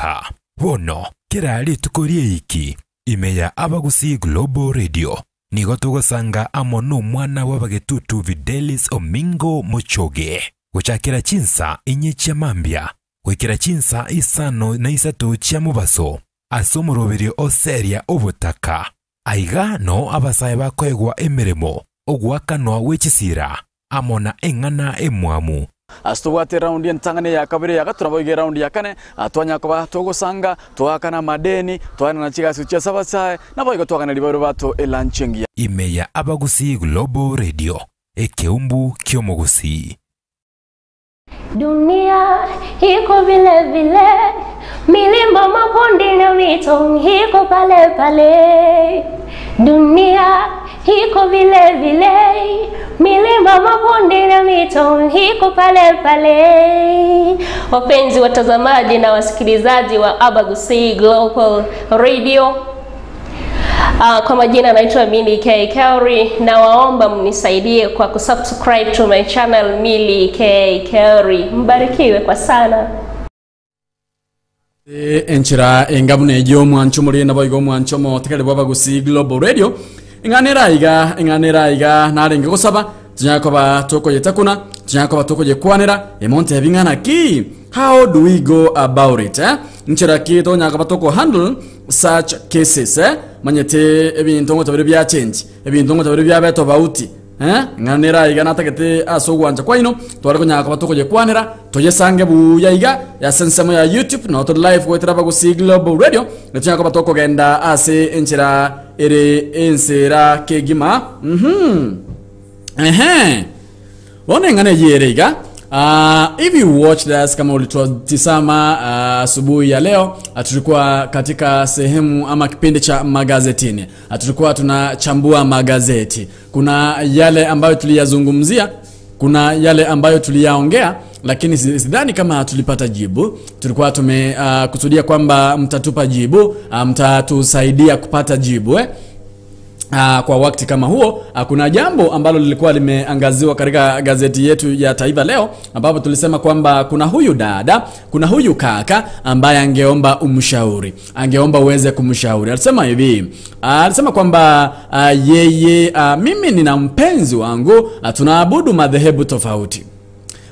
obutaka bono kirali tukorie iki imeya abagusi Global Radio nigo tugosanga amono mwana w'abagetutu Videlis Omingo Mochoge gucakira chinsa inye cyamambya gwikira chinsa isano na isatu cyamubaso asomorobiri oseria obutaka aiga no abasaye bakwegwa emirimo ogwakanwa w'ekisira amona engana emwamu Astubwate round y'entangane ya kabiri ya gatatu naboige round ya kane atwanya kuba togosanga twakana madeni twana na chigasi cya sabasaye naboige twakana libaro bato elanchengia imeya abagusi Global Radio ekeumbu kyomogusi dunia hiko vile vile milima mapondi na mito hiko pale pale dunia hiko vile vile milima mapondi na mito hiko pale pale. Wapenzi watazamaji na wasikilizaji wa Abagusi Global Radio, kwa majina naitwa Mili K. Kauri na waomba mnisaidie kwa kusubscribe to my channel Mili K. Kauri. Mbarikiwe kwa sana. Enchira engabune ejo mwancho muri na boigo mwancho mo tekale Abagusi Global Radio inganera iga narenge gusaba tunyakoba toko yetakuna tunyakoba toko yekwanera emonte ebingana ki. How do we go about it nchira ki to nyakaba toko handle such cases manyete ebintu ngo tabiri bya change ebintu ngo tabiri bya beto bauti nganera iga natakete asogwanja kwa ino twari ko nyakaba toko yekwanera toyesange buya iga ya sensemo ya YouTube no to live wetera Abagusi Global Radio tunyakaba toko genda ase enchira ere ensera kegima Wone ngane yerega if you watch this kama ulitazama asubuhi ya leo tulikuwa katika sehemu ama kipindi cha magazetini tulikuwa tunachambua magazeti kuna yale ambayo tuliyazungumzia kuna yale ambayo tuliyaongea lakini sidhani kama tulipata jibu tulikuwa tumekusudia kwamba mtatupa jibu mtatusaidia kupata jibu kwa wakati kama huo kuna jambo ambalo lilikuwa limeangaziwa katika gazeti yetu ya Taifa Leo ambapo tulisema kwamba kuna huyu dada kuna huyu kaka ambaye angeomba umshauri angeomba uweze kumshauri alisema hivi alisema kwamba yeye mimi nina mpenzi wangu tunaabudu madhehebu tofauti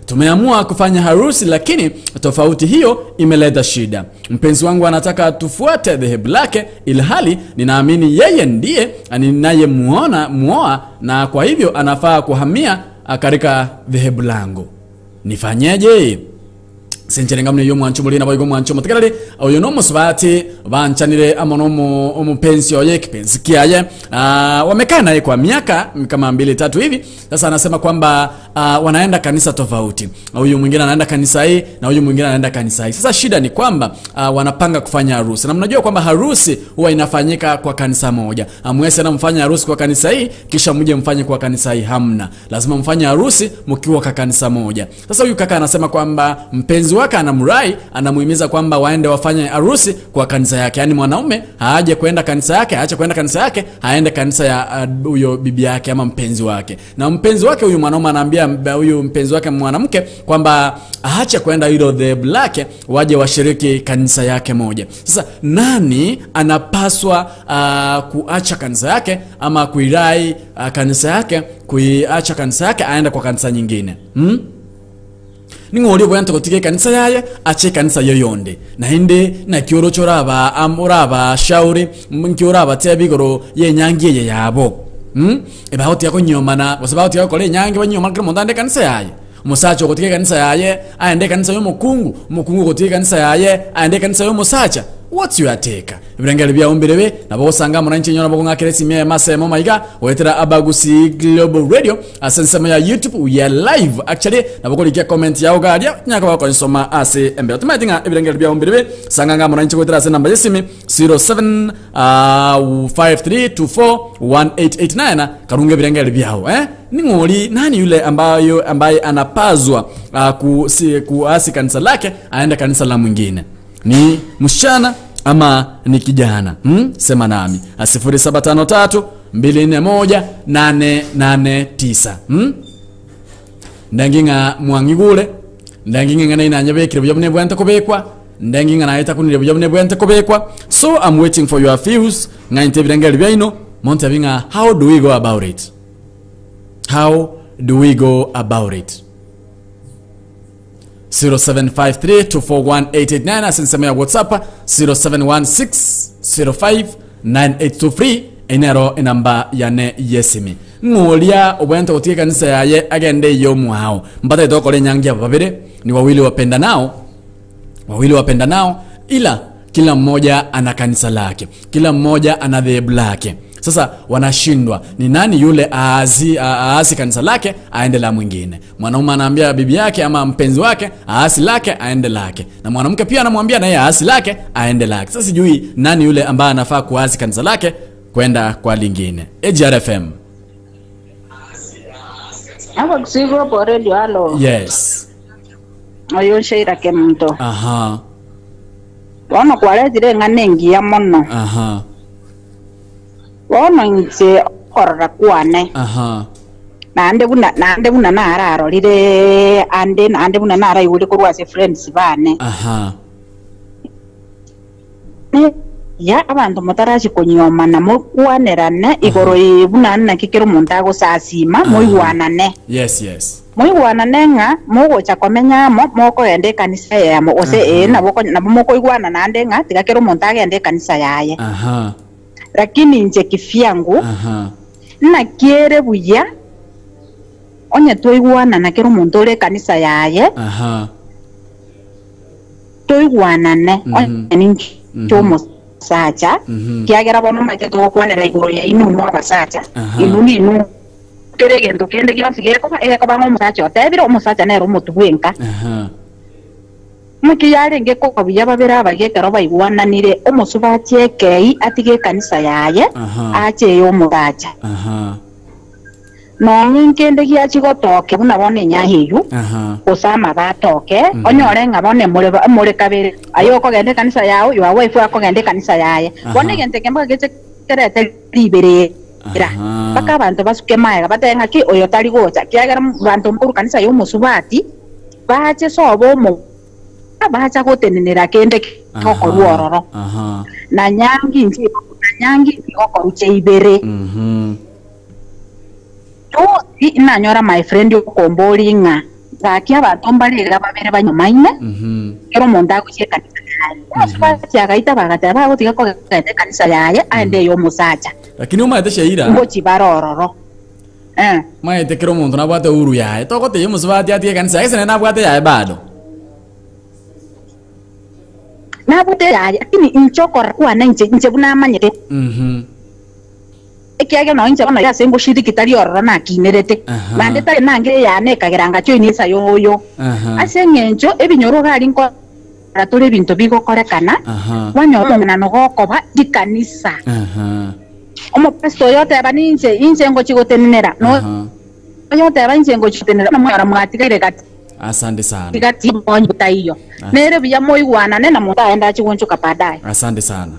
tumeamua kufanya harusi lakini tofauti hiyo imeleta shida. Mpenzi wangu anataka tufuate dhehebu lake ilhali ninaamini yeye ndiye ninayemuoa na kwa hivyo anafaa kuhamia katika dhehebu langu. Nifanyeje? Sencherenga mne yo mwancho muri na boigo mwancho mutegerere oyo no musubati banchanire amono umupenzi oye kipenzi kiaye wamekaa naye kwa miaka kama 2-3 hivi sasa anasema kwamba wanaenda kanisa tofauti huyu mwingine anaenda kanisa hii na huyu mwingine anaenda kanisa hii sasa shida ni kwamba wanapanga kufanya harusi na mnajua kwamba harusi huwa inafanyika kwa kanisa moja amwese na mfanye harusi kwa kanisa hii kisha mje mfanye kwa kanisa hii hamna lazima mfanye harusi mkiwa kwa kanisa moja sasa huyu kaka anasema kwamba mpenzi wake anamurai anamuhimiza kwamba waende wafanye harusi kwa kanisa yake yani mwanaume haaje kwenda kanisa yake aache kwenda kanisa yake aende kanisa ya huyo bibi yake ama mpenzi wake na mpenzi wake huyu mwanaume anaambia huyu mpenzi wake mwanamke kwamba aache kwenda hilo dhehebu lake waje washiriki kanisa yake moja sasa nani anapaswa kuacha kanisa yake ama kuirai kanisa yake kuiacha kanisa yake aende kwa kanisa nyingine Ningoli bwanta kutike kanisa yaye ache kanisa yoyonde na hinde na kioro choraba amuraba shauri mkioraba tebigoro ye nyangiye ye yabo eba hoti yako nyomana wasabauti yako le nyangi banyoma kire mondande kanisa yaye umusacha kutike kanisa yaye aende kanisa yo mukungu kutike kanisa yaye aende kanisa yo musacha what's your take ibirangere bya umbirebe nabo sanga munanchi nyona bako ngakeresi mye masemo maiga wetera Abagusi Global Radio asensema ya YouTube we are live actually nabo likia comment yao gadia nyaka bako nsoma ase embe tumatinga ibirangere bya umbirebe sanga nga munanchi wetera se namba yesimi 0753241889 karunge ibirangere byao ningoli nani yule ambaye anapazwa kuasi kanisa lake aenda kanisa la mwingine ni msichana ama ni kijana sema nami 0753241889 ndanginga mwangigule ndanginga ngana inanyabekire byo bwanta kubekwa ndengi ngana kunile bujabune bwente kobekwa. So I'm waiting for your views ngainte birangeli byaino monte binga. How do we go about it? How do we go about it? 0753241889 asinsemea WhatsApp 0716059823 enero enamba yane yesimi ngolia obwento kutika kanisa yaye agende yomu hao mbata idokole nyangia babere ni wawili wapenda nao ila kila mmoja ana kanisa lake, kila mmoja ana dhehebu lake. Sasa wanashindwa ni nani yule aasi kanisa lake aende la mwingine. Mwanaume anaambia bibi yake ama mpenzi wake aasi lake aende lake, na mwanamke pia anamwambia na yeye aasi lake aende lake. Sasa sijui nani yule ambaye anafaa kuasi kanisa lake kwenda kwa lingine. AGRFM. Hapo kusigo po radio halo. Yes. Oyo sheira ke mto. Aha. Wana kwale dire nganengi ya mono. Aha. Wana nse korra kwane. Aha. Nande buna na araro lire ande buna na ara yule kurwa se friends bane. Aha. Ya abantu mutaraji konyoma na mukwanerane igoro ibuna na kikero muntago sasima muigwanane. Yes. Muigwanane nga mugocha komenya moko ende kanisa yamo ose na boko na moko igwana nande nga tikakero muntage ende kanisa yaye. Aha. Lakini nje kifyangu na kiere buya onye toigwana na kero muntore kanisa yaye. Aha. Toigwanane onye ninki tomo sacha kiagera bono maite to kwanera igoro ya inu no basacha inu keregendo kende kibafige ko bango musacha otebiro musacha nero mutubwenka mukiyare nge ko kabuya babera bagekero baigwananire omusubatie kei atige kanisa yaye ache yo musacha no nkende kiachigo toke buna bone nyahiyu osama batoke onyore ngabone mure kabere ayoko gende kanisa yao yo wife ako gende kanisa yaye bone gente kemba gece kerete libere ira baka bantu basuke maega batenga ki oyo tali gocha kiagera bantu mukuru kanisa yo musubati bache sobo mo bacha gotenenera kende koko ruororo na nyangi koko ruche ibere ina nyora my friend yo komboli nga zakia batombalira babere banyomaine kero monda kucheka kanisa gaita bagata bago tigako gaita kanisa yaye ande yo musacha lakini umaete sheira ngochi barororo maete kero monda na bwate uru yaye tokote yo musubati atie kanisa yaye sene na bwate yaye bado na bwate yaye lakini inchokora kwa nje buna manyete ekiage no inche bana ya sengo shiriki tari orora na kinerete mande tari nange ya ne kageranga cyo inisa yoyo asengenjo ebinyoro gali nko ratore bintu bigo korekana wanyoro na no gokoba dikanisa omo pesto yote bani inche ngo chigotenera no yote bani inche ngo chigotenera mwara mwatigere gati asante sana gati bonyo taiyo nere biya moigwana nena mutaenda chigoncho kapadai asante sana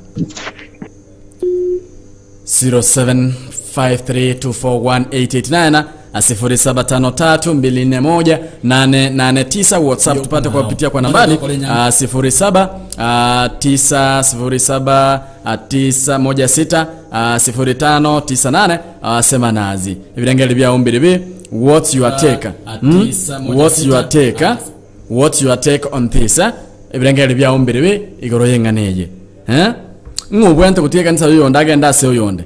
0753241889 0753241889 WhatsApp tupate kwa kupitia kwa nambari 0797916058 sema nazi ibirangeli bya ombiribi what's your take on this ibirangeli bya ombiribi igoro yenganeye ngubwente kutika kanisa yoyonde agenda se yoyonde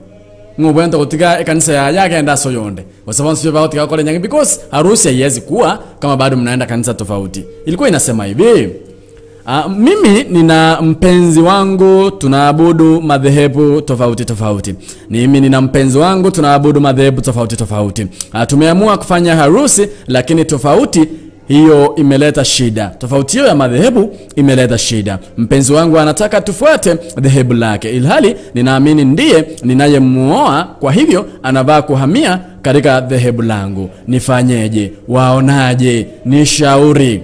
ngubwente kutika kanisa yake agenda so yoyonde wasabantu sio bao tika kole nyangi because harusi haiwezi kuwa kama bado mnaenda kanisa tofauti. Ilikuwa inasema hivi mimi nina mpenzi wangu tunaabudu madhehebu tofauti. Mimi nina mpenzi wangu tunaabudu madhehebu tofauti. Tumeamua kufanya harusi lakini tofauti hiyo imeleta shida. Tofauti hiyo ya madhehebu imeleta shida. Mpenzi wangu anataka tufuate dhehebu lake, ilhali ninaamini ndiye ninayemuoa, kwa hivyo anavaa kuhamia katika dhehebu langu. Nifanyeje? Waonaje? Nishauri.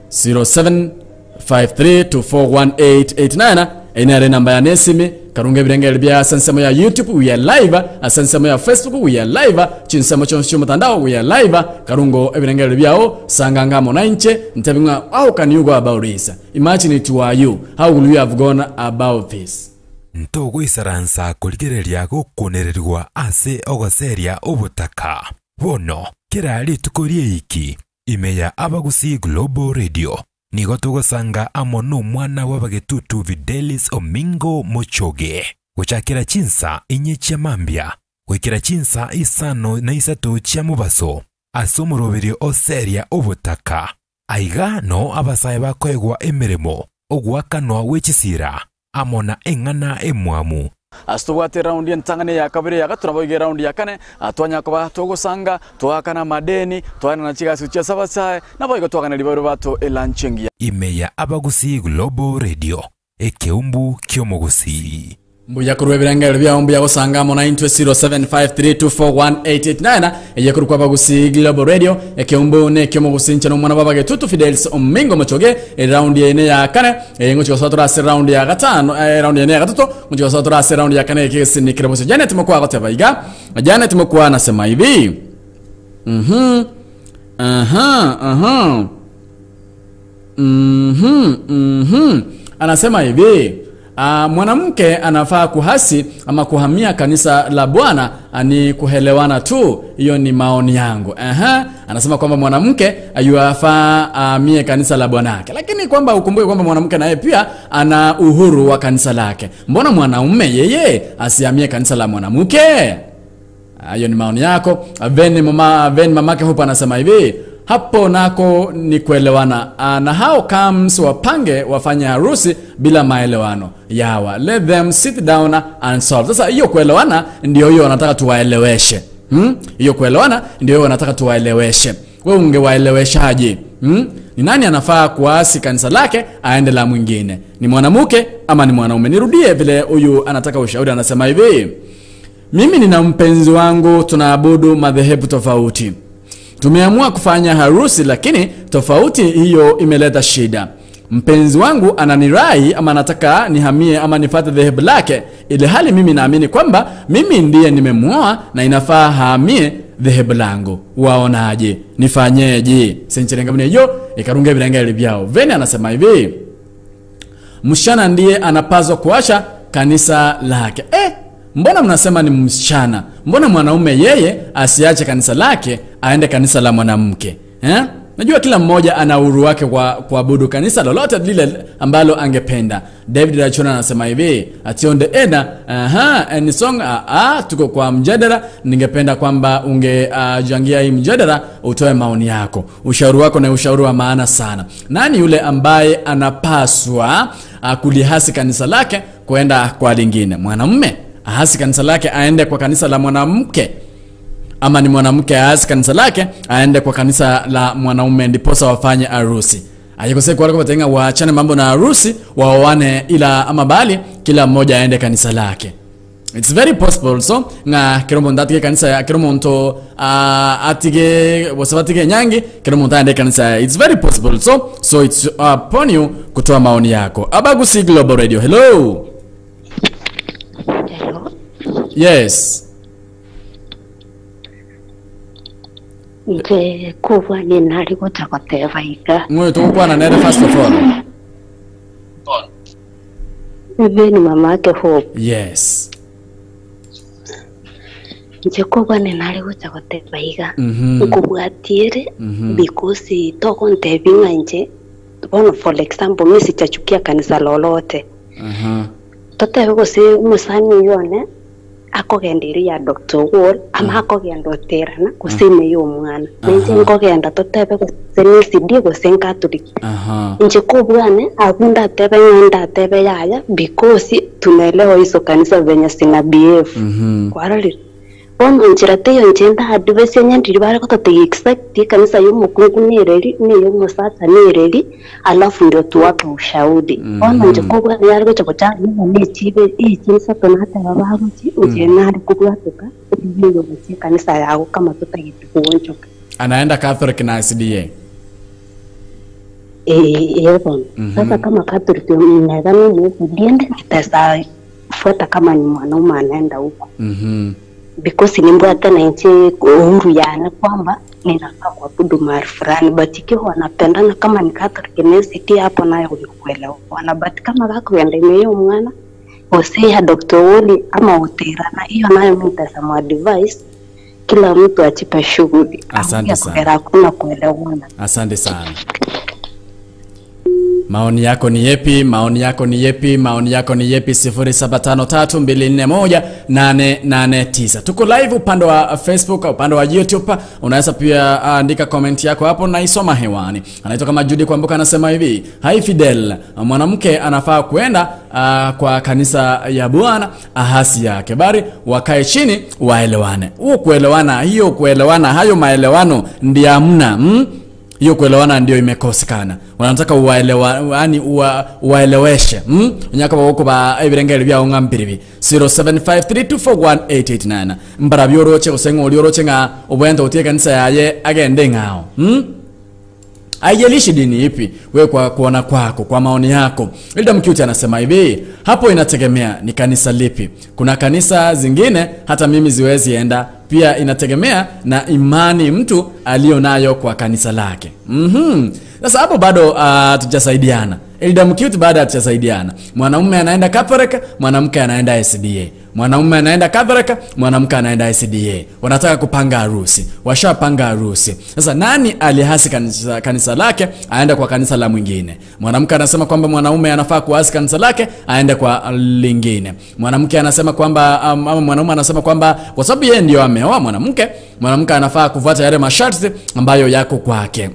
0753241889 inare namba ya nesimi karunga birengel bia sansemo ya YouTube we are live, sansemo ya Facebook we are live, chinsemo choncho mtandao we are live, karungo birengel biao sanganga mona inche ntabinga how can you go about this? Imagine it were you, how will you have gone about this? Ntogo isaransa kuligereria gukunererwa ase ogoseria obutaka bono kirali tukorie iki imeya abagusi Global Radio nigo tugosanga amono mwana wabagetutu Videlis Omingo Mochoge guchakira chinsa inye chiamambia gwikira chinsa isano na isatu chia mubaso asomoroberio oseria obutaka aiga no abasaye bakwegwa emeremo ogwakanwa wechisira amona engana emwamu Astubate round ya ntangane ya kabiri ya gaturabo round ya kane atwanya kwa togosanga twakana madeni twana na chiga sucha sabasaye naboigo twakana libaro bato elanchengia imeya abagusi Global Radio ekeumbu kyomogusi Mbuya kurwe birangelo bya ombu yagosanga mo 90753241889 eyekuru kwa bagusi Global Radio ekeumbu ne kyomogusi nchano mwana babage tutu Fidelis Omingo Mochoge round ya ine ya kane ngo chigosotora se round ya gatano round ya ine ya gatatu ngo chigosotora se round ya kane kesi kirabose Janet mukwa gotebaiga Janet mukwa anasema hivi anasema hivi mwanamke anafaa kuhasi ama kuhamia kanisa la Bwana ni kuhelewana tu. Hiyo ni maoni yangu. Anasema kwamba mwanamke ayafaa ahamie kanisa la Bwana yake, lakini kwamba ukumbuke kwamba mwanamke naye pia ana uhuru wa kanisa lake. Mbona mwanaume yeye asihamie kanisa la mwanamke? Hiyo ni maoni yako. Ben mamake hupo anasema hivi hapo nako ni kuelewana na how comes wapange wafanya harusi bila maelewano yawa, let them sit down and solve. Sasa hiyo kuelewana ndio hiyo wanataka tuwaeleweshe. Hiyo kuelewana ndio hiyo wanataka tuwaeleweshe. Wewe ungewaeleweshaje? Ni nani anafaa kuasi kanisa lake aende la mwingine? Ni mwanamke ama ni mwanaume? Nirudie vile huyu anataka ushauri. Anasema hivi mimi nina mpenzi wangu tunaabudu madhehebu tofauti. Tumeamua kufanya harusi lakini tofauti hiyo imeleta shida. Mpenzi wangu ananirai ama anataka nihamie ama nifuate dhehebu lake, ile hali mimi naamini kwamba mimi ndiye nimemuoa na inafaa haamie dhehebu langu. Waonaje? Nifanyeje? Sencherengamune hiyo ikarunga birangeli byao. Veni anasema hivi mshana ndiye anapaswa kuasha kanisa lake. Mbona mnasema ni msichana? Mbona mwanaume yeye asiache kanisa lake aende kanisa la mwanamke? Najua kila mmoja ana uhuru wake kwa kuabudu kanisa lolote lile ambalo angependa. David Rachona anasema hivi ationde ena ni song tuko kwa mjadala, ningependa kwamba ungejangia hii mjadala utoe maoni yako. Ushauri wako na ushauri wa maana sana. Nani yule ambaye anapaswa kulihasi kanisa lake kwenda kwa lingine? Mwanamume ahasi kanisa lake aende kwa kanisa la mwanamke, ama ni mwanamke ahasi kanisa lake aende kwa kanisa la mwanaume ndiposa wafanye harusi? Ayekose kwa wale watenga waachane mambo na harusi waoane, ila ama bali kila mmoja aende kanisa lake. It's very possible. So nga kiromo ndatike kanisa ya kiromo nto atige wasabatige nyangi kiromo ntaende kanisa. It's very possible. So it's upon you kutoa maoni yako. Abagusi Global Radio. Hello. Yes. Nje kuwa ni nari kutakoteva ika. Mwe tukukua na nere first of all. Nje ni mamake Hope. Yes. Nje kuwa ni nari kutakoteva ika. Nkubuatire because toko ntebinga nje. For example, mimi sichachukia kanisa lolote. Tote ko si musani yone akogenderia Dr. Wall ama akogenda na kusime yo mwana nje ngogenda totebe kuseni CD kusen Catholic nje kubwane abunda tebe ngenda tebe yaya because tunaelewa hizo kanisa zenye sina BF kwarali bono njirate yo njenda advise nyandiri bare ko tote expect kanisa yo mukungu nireli ni yo musata nireli alafu ndio tuwape ushauri bono nje kubwane yari ko chakocha ni chibe chinsa tonata babaruchi nje nari kubwatuka ndiyo basi kanisa yao kama tutagitu kuonchoka anaenda Catholic na SDA sasa kama Catholic ninadhani ni ndiende kitasa kufuata kama ni mwanaume anaenda huko. Because nimbwata na nchi uhuru yana kwamba ninafaa kuabudu mahali fulani, but ikiwa wanapendana kama ni Catholic University hapo nayo kuelewa wana, but kama wako endeleo mwana Hosea Dr. Woli ama Utera na hiyo nayo mtasema advice kila mtu achipe shughuli. Asante sana. Hakuna kuelewana. Asante sana. Maoni yako ni yepi? Maoni yako ni yepi? Maoni yako ni yepi? 0753241889. Tuko live upande wa Facebook, upande wa YouTube. Unaweza pia andika comment yako hapo na isoma hewani. Anaitwa kama Judy Kwamboka anasema hivi: "Hai Fidel, mwanamke anafaa kuenda kwa kanisa ya Bwana ahasi yake, bali wakae chini waelewane." Huo kuelewana, hiyo kuelewana, hayo maelewano ndio hamna. Hiyo kuelewana ndio imekosekana. Wanataka yani waeleweshe. Unyaka wako ba ebirengere bya ongambiribi. 0753241889. Mbara byoroche usengo lyoroche nga obwenda utie kanisa yaye agende ngao. Haijalishi dini ipi, wewe kwa kuona kwako, kwa maoni yako. Ilda Mkiuti anasema hivi, hapo inategemea ni kanisa lipi. Kuna kanisa zingine hata mimi ziwezi enda, pia inategemea na imani mtu alionayo kwa kanisa lake. Sasa hapo bado tujasaidiana. Ilda Mkiuti baada hatujasaidiana. Mwanaume anaenda Catholic, mwanamke anaenda SDA. Mwanaume anaenda Catholic, mwanamke anaenda SDA. Wanataka kupanga harusi. Washapanga harusi. Sasa nani alihasi kanisa lake aende kwa kanisa la mwingine? Mwanamke anasema kwamba mwanaume anafaa kuhasi kanisa lake aende kwa lingine. Mwanamke anasema kwamba ama mwanaume anasema kwamba kwa sababu yeye ndio ameoa mwanamke anafaa kufuata yale masharti ambayo yako kwake.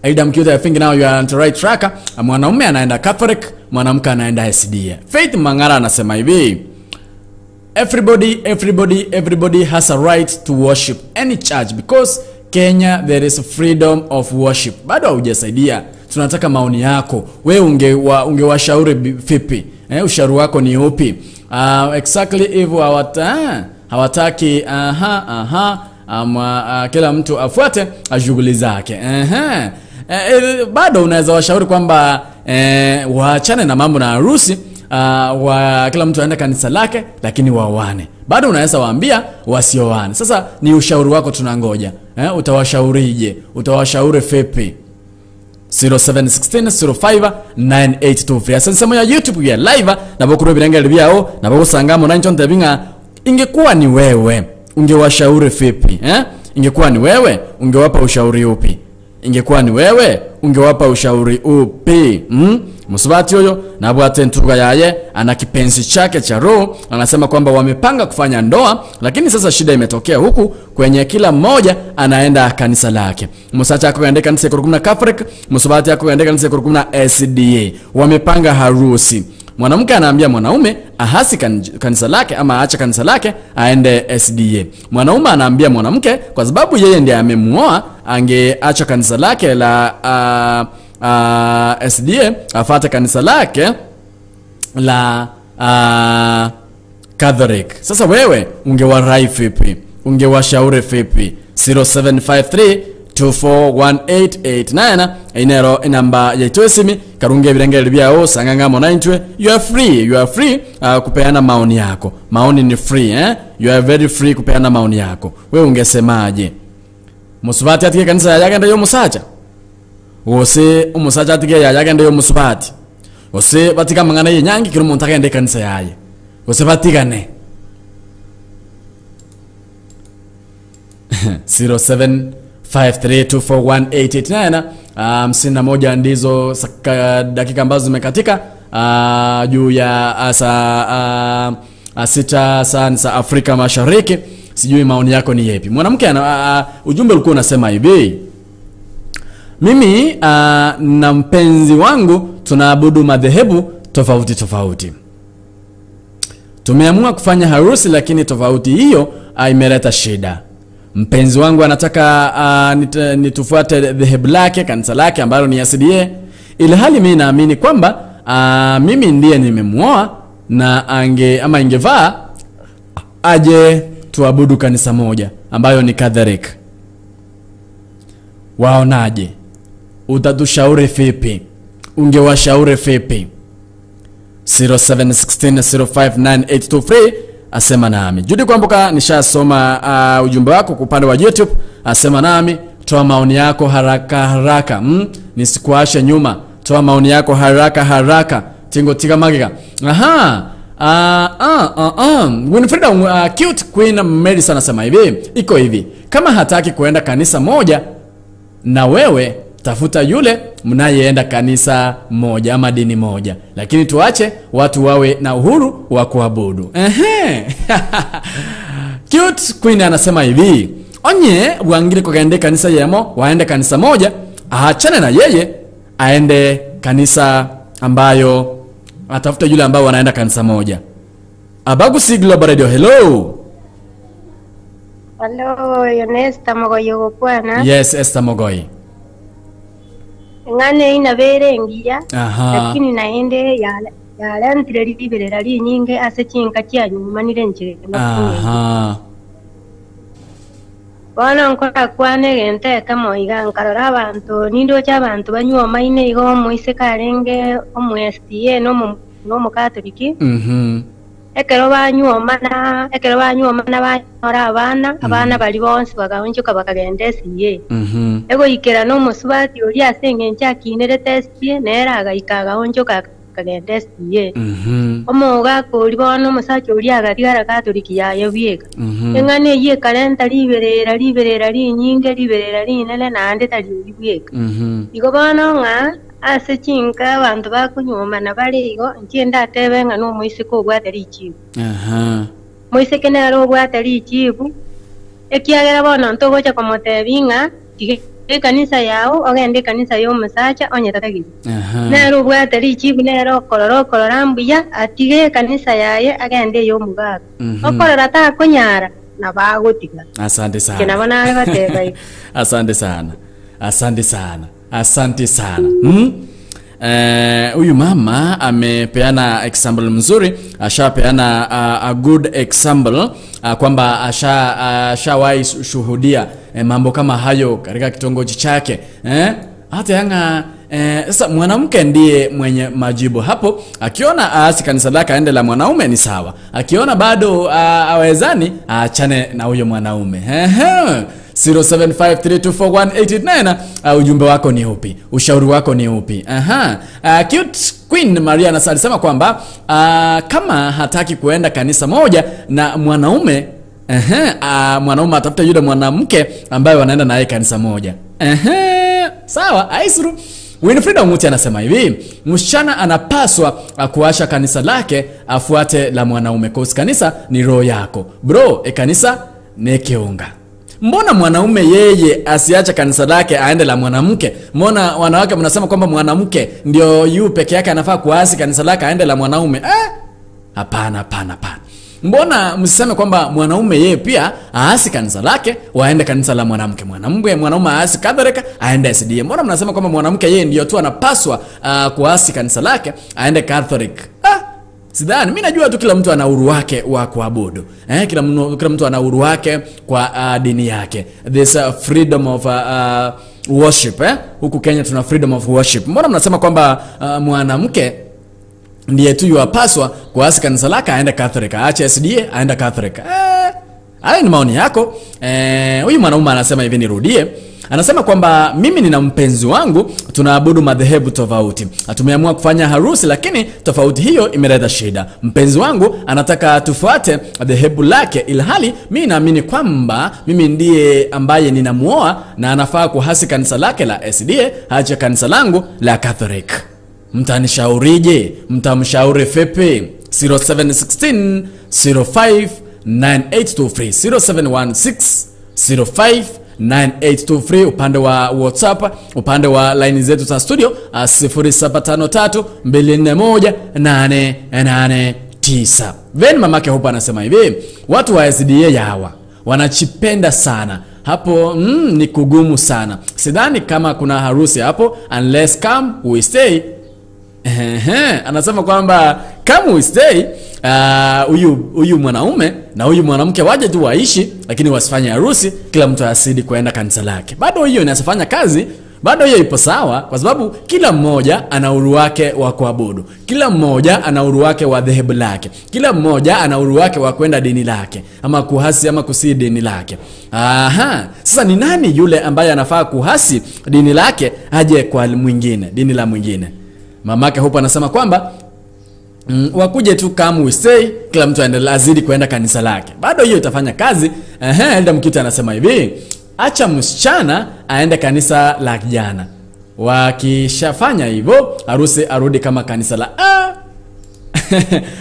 Aida Mkiuta, I think now you are on the right track. Mwanaume anaenda Catholic, mwanamke anaenda SDA. Faith Mangara anasema hivi: everybody has a right to worship any church because Kenya there is freedom of worship. Bado hujasaidia. Tunataka maoni yako. Wewe ungewashauri vipi? Ushauri wako ni upi? Exactly if hawataki kila mtu afuate shughuli zake. Bado unaweza washauri kwamba waachane na mambo na harusi, kila mtu aende kanisa lake lakini waoane. Bado unaweza waambia wasioane. Sasa ni ushauri wako tunangoja. Utawashaurije? Utawashauri vipi? 0716059823. Asante ya YouTube ya live na bokuru birengere byao na bogusangamo nancho ndabinga. Ingekuwa ni wewe ungewashauri vipi? Ingekuwa ni wewe ungewapa ushauri upi? Ingekuwa ni wewe ungewapa ushauri upi? Musubati huyo na bwate ntuga yaye ana kipenzi chake cha roho, anasema kwamba wamepanga kufanya ndoa, lakini sasa shida imetokea huku kwenye kila mmoja anaenda kanisa lake. Musacha yako kaenda kanisa ya Catholic, musubati yako kaenda kanisa ya SDA. Wamepanga harusi. Mwanamke anaambia mwanaume ahasi kanisa lake ama aacha kanisa lake aende SDA. Mwanaume anaambia mwanamke kwa sababu yeye ndiye amemuoa angeacha kanisa lake la SDA afuate kanisa lake la Catholic. Sasa wewe ungewarai vipi? Ungewashauri vipi? 0753241889 inero inamba ya itwesimi karunge birengere byao sangangamo naintwe. You are free kupeana maoni yako. Maoni ni free, you are very free kupeana maoni yako. Wewe ungesemaje? Musubati atike kanisa yagenda yo musacha ose umusacha atike yagenda yo musubati ose batika mangana yenyangi kiro muntu akende kanisa yaye ose batikane. 0753241889. Sina moja ndizo dakika ambazo zimekatika juu ya saa 6 saa Afrika Mashariki. Sijui maoni yako ni yapi. Mwanamke ujumbe ulikuwa unasema hivi: mimi na mpenzi wangu tunaabudu madhehebu tofauti. Tumeamua kufanya harusi lakini tofauti hiyo imeleta shida. Mpenzi wangu anataka nitufuate dhehebu lake, kanisa lake ambalo ni SDA, ili hali mimi naamini kwamba mimi ndiye nimemuoa na ingevaa aje tuabudu kanisa moja ambayo ni Catholic. Waonaje? Utatushauri vipi? Ungewashauri vipi? 0716059823 asema nami. Judy Kwamboka, nishasoma ujumbe wako kwa upande wa YouTube. Asema nami, toa maoni yako haraka. Nisikuache nyuma. Toa maoni yako haraka. Tingo tiga magiga. Winfrida cute Queen Mary anasema hivi, iko hivi. Kama hataki kuenda kanisa moja na wewe, tafuta yule mnayeenda kanisa moja ama dini moja, lakini tuache watu wawe na uhuru wa kuabudu. Cute Queen anasema hivi, onye wangire kugende kanisa yemo, waende kanisa moja, aachane na yeye aende kanisa ambayo atafuta yule ambao wanaenda kanisa moja. Abagusi Global Radio, hello. Hello, Esther Mogoy gukwana. Yes, Esther Mogoy. Ngane ina berengia, lakini naende ya lantire libere nyinge ase chinka kya nyuma nirenje. Bana nkora kwane gente kama igankarora abantu nindo cy'abantu banywa maine igo muise karenge omwestie no mu Katoliki. Ekero banywa mana banyora abana bali bonse bagahonjuka bakagendesiye. Ego ikera no musubati uri asenge nchakine testi nera agayikaga honjuka kagendesiye. Omuga ko libono musacho uri agatigara Katoliki ya yebiega. Engane ye kalenta liberera nyinge liberera nene nande tali ubiega. Igo bana nga ase chinka abantu bakunyuma na baligo ntienda tebenga no muise ko bwatari chibu. Muise kenero bwatari chibu. Ekiagera bono ntogocha komotebinga kanisa yao ogende kanisa yo musacha onye tatagi. Nero bwatari chibu nero kolorambuya atige kanisa yaye agende yo mugaga. Okorora ta kunyara na bagotika. Asante sana. Kinabona bateba. Asante sana. Huyu mama amepeana example mzuri, ashapeana a good example kwamba ashawahi shuhudia mambo kama hayo katika kitongoji chake. Hata yanga sasa mwanamke ndiye mwenye majibu hapo. Akiona aasi kanisa lake aende la mwanaume ni sawa. Akiona bado awezani aachane na huyo mwanaume. 0753241889 ujumbe wako ni upi? Ushauri wako ni upi? Cute Queen Maria anasema kwamba kama hataki kuenda kanisa moja na mwanaume, mwanaume atafuta yule mwanamke ambaye wanaenda naye kanisa moja. Sawa, aisuru. Winfrida Umuti anasema hivi, msichana anapaswa kuacha kanisa lake afuate la mwanaume. Kwa kanisa ni roho yako. Bro, kanisa ni kiunga. Mbona mwanaume yeye asiacha kanisa lake aende la mwanamke? Mbona wanawake mnasema kwamba mwanamke ndio yu peke yake anafaa kuasi kanisa lake aende la mwanaume? Hapana. Mbona msiseme kwamba mwanaume yeye pia aasi kanisa lake waende kanisa la mwanamke? Mwanaume aasi Catholic aende SDA. Mbona mnasema kwamba mwanamke yeye ndio tu anapaswa kuasi kanisa lake aende Catholic? Sidhani. Mimi najua tu kila mtu ana uhuru wake wa kuabudu. Kila mtu ana uhuru wake kwa dini yake. There's freedom of worship. Huku Kenya tuna freedom of worship. Mbona mnasema kwamba mwanamke ndiye tu yupaswa kuasi kanisa lake aende Catholic, aache SDA aende Catholic? Hayo ni maoni yako. Huyu mwanaume anasema hivi, nirudie. Anasema kwamba mimi nina mpenzi wangu, tunaabudu madhehebu tofauti. Tumeamua kufanya harusi, lakini tofauti hiyo imeleta shida. Mpenzi wangu anataka tufuate madhehebu lake, ilhali mimi naamini kwamba mimi ndiye ambaye ninamuoa na anafaa kuhasi kanisa lake la SDA, acha kanisa langu la Catholic. Mtanishaurije? Mtamshauri vipi? 0716 05 9823 0716059823 upande wa WhatsApp, upande wa line zetu za studio 0753241889. Ven mamake hupa anasema hivi, watu wa SDA yawa wanachipenda sana. Hapo ni kugumu sana. Sidhani kama kuna harusi hapo unless come we stay. Anasema kwamba kama we stay, huyu mwanaume na huyu mwanamke waje tu waishi, lakini wasifanye harusi, kila mtu asidi kuenda kanisa lake. Bado hiyo inasifanya kazi Bado hiyo ipo sawa, kwa sababu kila mmoja ana uhuru wake wa kuabudu. Kila mmoja ana uhuru wake wa dhehebu lake. Kila mmoja ana uhuru wake wa kwenda dini lake, ama kuhasi ama kusii dini lake. Sasa ni nani yule ambaye anafaa kuhasi dini lake aje kwa mwingine, dini la mwingine? Mamake hupo anasema kwamba wakuje tu kama we say, kila mtu aendelee azidi kwenda kanisa lake. Bado hiyo itafanya kazi. Elda Mkiti anasema hivi, acha msichana aende kanisa la kijana. Wakishafanya hivyo, harusi arudi kama kanisa la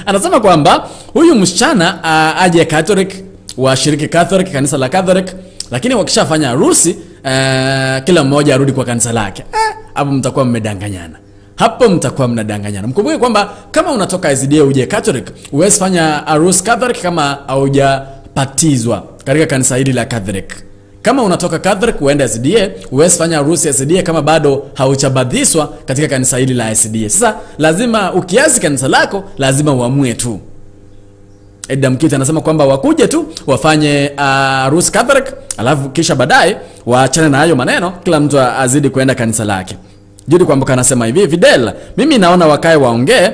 anasema kwamba huyu msichana aje Catholic, washiriki Catholic, kanisa la Catholic, lakini wakishafanya harusi kila mmoja arudi kwa kanisa lake. Hapo mtakuwa mmedanganyana. Hapo mtakuwa mnadanganyana. Mkumbuke kwamba kama unatoka SDA uje Catholic, uwezi fanya harusi Catholic kama haujapatizwa katika kanisa hili la Catholic. Kama unatoka Catholic uende SDA, uwezi fanya harusi SDA kama bado hauchabadhiswa katika kanisa hili la SDA. Sasa lazima ukiasi kanisa lako, lazima uamue tu. Edda Mkiti anasema kwamba wakuje tu wafanye harusi Catholic, alafu kisha baadaye waachane na hayo maneno, kila mtu azidi kwenda kanisa lake. Judy Kwamboka anasema hivi, Fidel, mimi naona wakae waongee,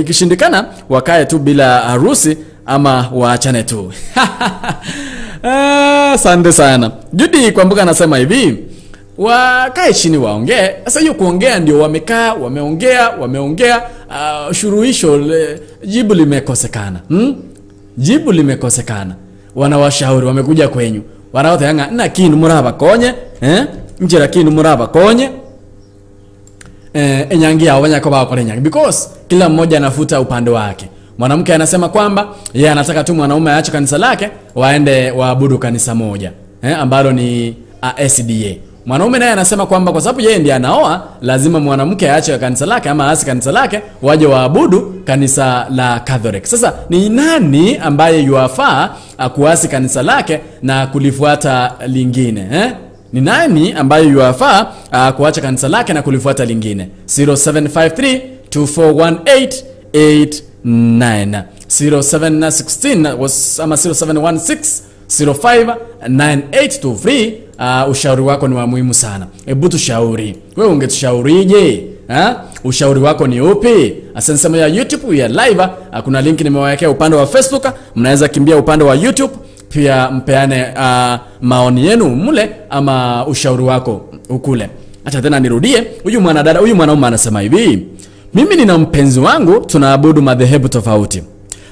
ikishindikana wakae tu bila harusi ama waachane tu. Asante sana. Judy Kwamboka anasema hivi, wakae chini waongee. Sasa hiyo kuongea ndio wamekaa, wameongea, shuruhisho jibu limekosekana. Jibu limekosekana. Wanawashauri wamekuja kwenyu. Wanaote yanga na kinu muraba konye, njira kinu muraba konye. Enyangia wanyako bakore nyangi, because kila mmoja anafuta upande wake. Mwanamke anasema kwamba yeye anataka tu mwanaume aache kanisa lake waende waabudu kanisa moja, ambalo ni SDA. Mwanaume naye anasema kwamba kwa sababu yeye ndiye anaoa, lazima mwanamke aache kanisa lake ama aasi kanisa lake waje waabudu kanisa la Catholic. Sasa ni nani ambaye yuafaa kuasi kanisa lake na kulifuata lingine? Ni nani ambaye yuafaa kuacha kanisa lake na kulifuata lingine? 0753241889 0716 was ama 0716059823. Ushauri wako ni wa muhimu sana. Hebu tushauri. Wewe ungetushaurije? Ushauri wako ni upi? Asante ya YouTube ya live. Kuna link nimewawekea upande wa Facebook. Mnaweza kimbia upande wa YouTube. Pia mpeane maoni yenu mule ama ushauri wako ukule. Acha tena nirudie. Huyu mwanadada, huyu mwanaume anasema hivi, mimi nina mpenzi wangu, tunaabudu madhehebu tofauti.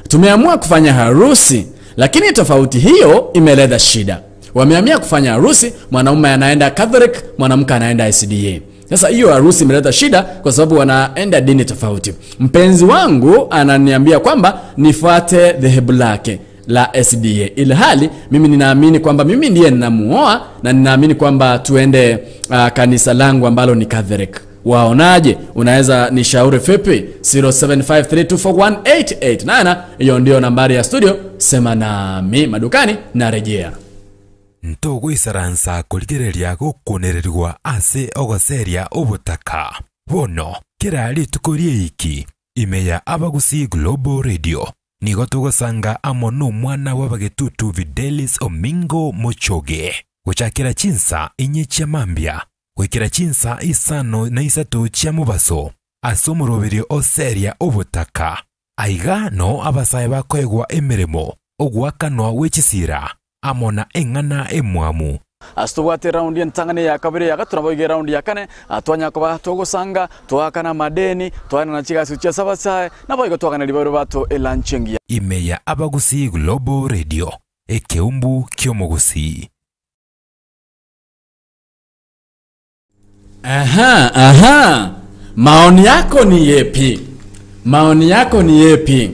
Tumeamua kufanya harusi, lakini tofauti hiyo imeleta shida. Wameamua kufanya harusi, mwanaume anaenda Catholic, mwanamke anaenda SDA. Sasa hiyo harusi imeleta shida kwa sababu wanaenda dini tofauti. Mpenzi wangu ananiambia kwamba nifuate dhehebu lake la SDA, ili hali mimi ninaamini kwamba mimi ndiye ninamuoa na ninaamini kwamba tuende kanisa langu ambalo ni Catholic. Waonaje? Unaweza nishauri vipi? 0753241889. Hiyo ndio nambari ya studio. Sema nami madukani na rejea. Ntogo isaransa kuligereria gukunererwa ase ogoseria ubutaka. Bono kirali tukorie iki imeya abagusi Global Radio. Nigo tugosanga amono mwana w'abagetutu Videlis Omingo Mochoge. Guchakira chinsa inye chamambia. Wekira chinsa isano na isatu chia mubaso. Asomoroberio oseria ubutaka. Aiga no abasaye bakwegwa emeremo. Ogwakanwa wechisira. Amona engana emwamu. Astubate round ya ntangane ya kabiri ya gaturabo round ya kane atwanya ko batogosanga twakana madeni twana na chiga sucha sabasaye naboigo twakana libero bato elanchengia imeya abagusi Global Radio ekeumbu kyomogusi. Maoni yako ni yepi? Maoni yako ni yepi?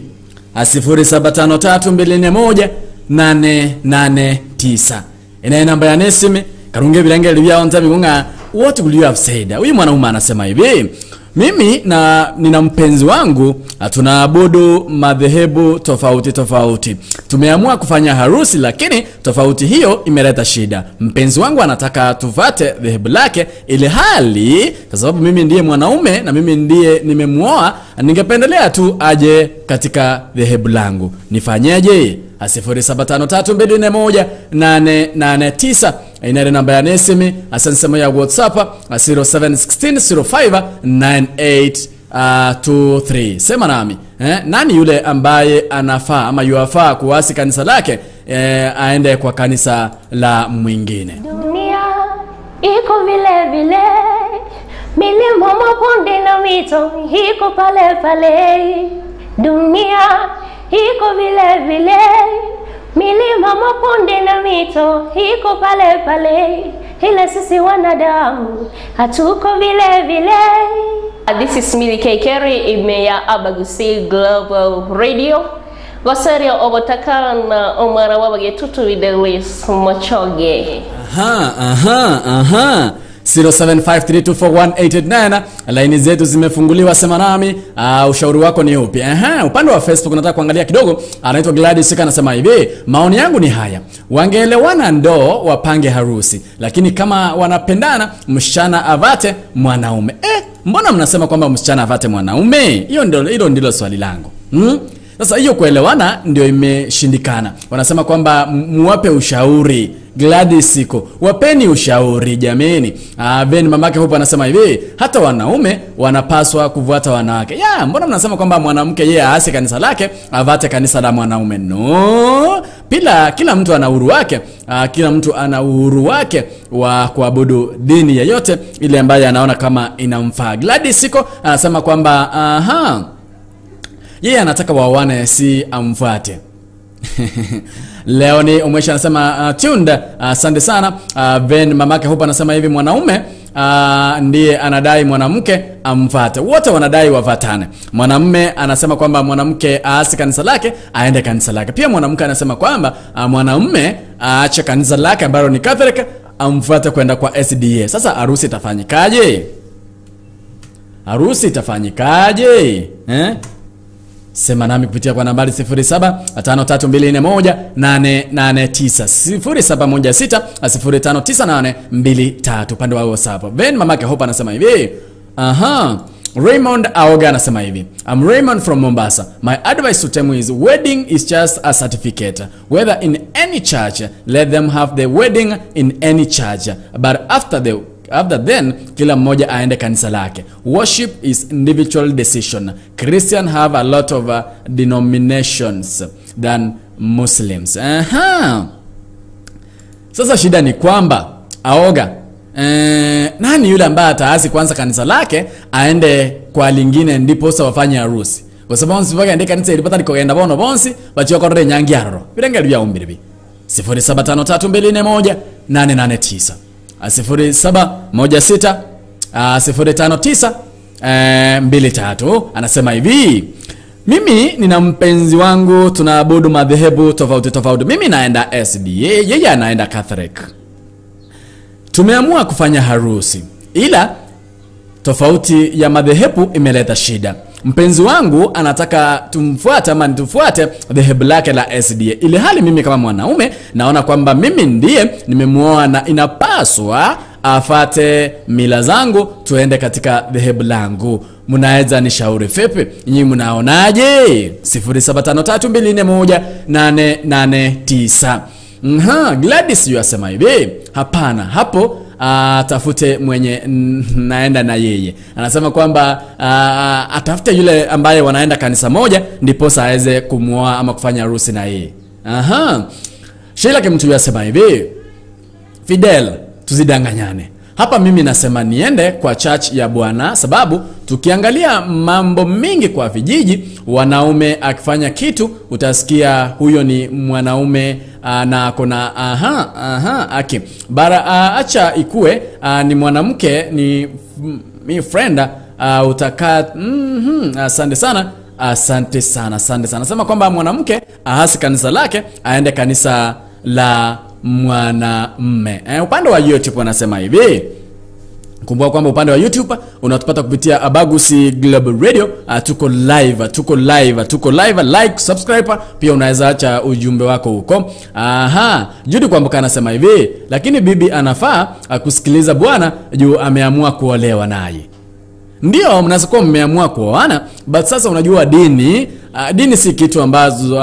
0753241889. Ina namba ya Nesime karunge bilangeli bya onza bigunga. What will you have said? Huyu mwanaume anasema hivi, mimi na nina mpenzi wangu tunaabudu madhehebu tofauti. Tumeamua kufanya harusi, lakini tofauti hiyo imeleta shida. Mpenzi wangu anataka tufate dhehebu lake, ile hali kwa sababu mimi ndiye mwanaume na mimi ndiye nimemuoa, ningependelea tu aje katika dhehebu langu. Nifanyeje? 0753241889. inare namba ya nesimi asansema ya WhatsApp 0716059823. Sema nami nani yule ambaye anafaa ama yuafaa kuasi kanisa lake aende kwa kanisa la mwingine? Dunia iko vile vile, milima mabonde na mito iko pale pale. Dunia iko vile vile, milima mabonde na mito iko pale pale. Ila sisi wanadamu hatuko vile vile. This is Millie Kekeri, imeya Abagusi Global Radio. Wasaria obotakan omara wabagetutu videlis mochoge. Aha. 0753241889 laini zetu zimefunguliwa. Sema nami ushauri wako ni upi? Upande wa Facebook nataka kuangalia kidogo. Anaitwa Gladys anasema hivi, maoni yangu ni haya: wangeelewana ndo wapange harusi, lakini kama wanapendana msichana avate mwanaume. Mbona mnasema kwamba msichana avate mwanaume? Hilo ndilo swali langu. Sasa hiyo kuelewana ndio imeshindikana. Wanasema kwamba muwape ushauri. Gladys siko, wapeni ushauri jameni. Ben mamake hupo anasema hivi, hata wanaume wanapaswa kufuata wanawake. Mbona mnasema kwamba mwanamke yeye aasi kanisa lake avate kanisa la mwanaume? No. Kila mtu ana uhuru wake. Kila mtu ana uhuru wake wa kuabudu dini yoyote ile ambayo anaona kama inamfaa. Gladys siko anasema kwamba yeye anataka wawane, si amfuate. Leoni umesha anasema tuned, asante sana. Ben mamake hupo anasema hivi, mwanaume ndiye anadai mwanamke amfuate. Wote wanadai wafatane. Mwanamume anasema kwamba mwanamke aasi kanisa lake aende kanisa lake. Pia mwanamke anasema kwamba mwanaume aache kanisa lake ambalo ni Catholic amfuate kwenda kwa SDA. Sasa harusi itafanyikaje? Sema nami kupitia kwa nambari 0753218889 0716059823 upande wa WhatsApp. Ben mamake hope anasema hivi, Raymond Aoga anasema hivi, I'm Raymond from Mombasa. My advice to them is wedding is just a certificate. Whether in any church, let them have the wedding in any church. But after then, kila mmoja aende kanisa lake. Worship is individual decision. Christian have a lot of denominations than Muslims. Sasa shida ni kwamba Aoga, nani yule ambaye ataasi kwanza kanisa lake aende kwa lingine ndipo sasa wafanye harusi? Kwa sababu nsipaka ende kanisa ilipata nikoenda bono bonsi bachio korre nyangi aroro. Birengeli bya umbiribi. 0753241889 0716059223 anasema hivi, mimi nina mpenzi wangu tunaabudu madhehebu tofauti. Mimi naenda SDA, yeye anaenda Catholic. Tumeamua kufanya harusi, ila tofauti ya madhehebu imeleta shida. Mpenzi wangu anataka tumfuate ama nitufuate dhehebu lake la SDA, ili hali mimi kama mwanaume naona kwamba mimi ndiye nimemuoa na inapaswa afate mila zangu tuende katika dhehebu langu. Mnaweza nishauri vipi? Nyinyi mnaonaje? 0753241889. Gladys yasema hivi, hapana, hapo atafute mwenye naenda na yeye. Anasema kwamba atafute yule ambaye wanaenda kanisa moja ndipo aweze kumuoa ama kufanya harusi na yeye. Sheila kimtu yasema hivi, Fidel, tuzidanganyane. Hapa mimi nasema niende kwa church ya Bwana, sababu tukiangalia mambo mingi kwa vijiji, wanaume akifanya kitu utasikia huyo ni mwanaume na akona aki. Bara acha ikue ni mwanamke ni mi friend utakaa asante sana. Nasema kwamba mwanamke ahasi kanisa lake aende kanisa la mwanamume. Upande wa YouTube wanasema hivi, kumbuka kwamba upande wa YouTube unatupata kupitia Abagusi Global Radio. Tuko live, like, subscribe, pia unaweza acha ujumbe wako huko. Judy kwamba anasema hivi, lakini bibi anafaa kusikiliza bwana juu ameamua kuolewa naye. Ndio mnaweza kuwa mmeamua kuoana, but sasa unajua dini dini si kitu ambazo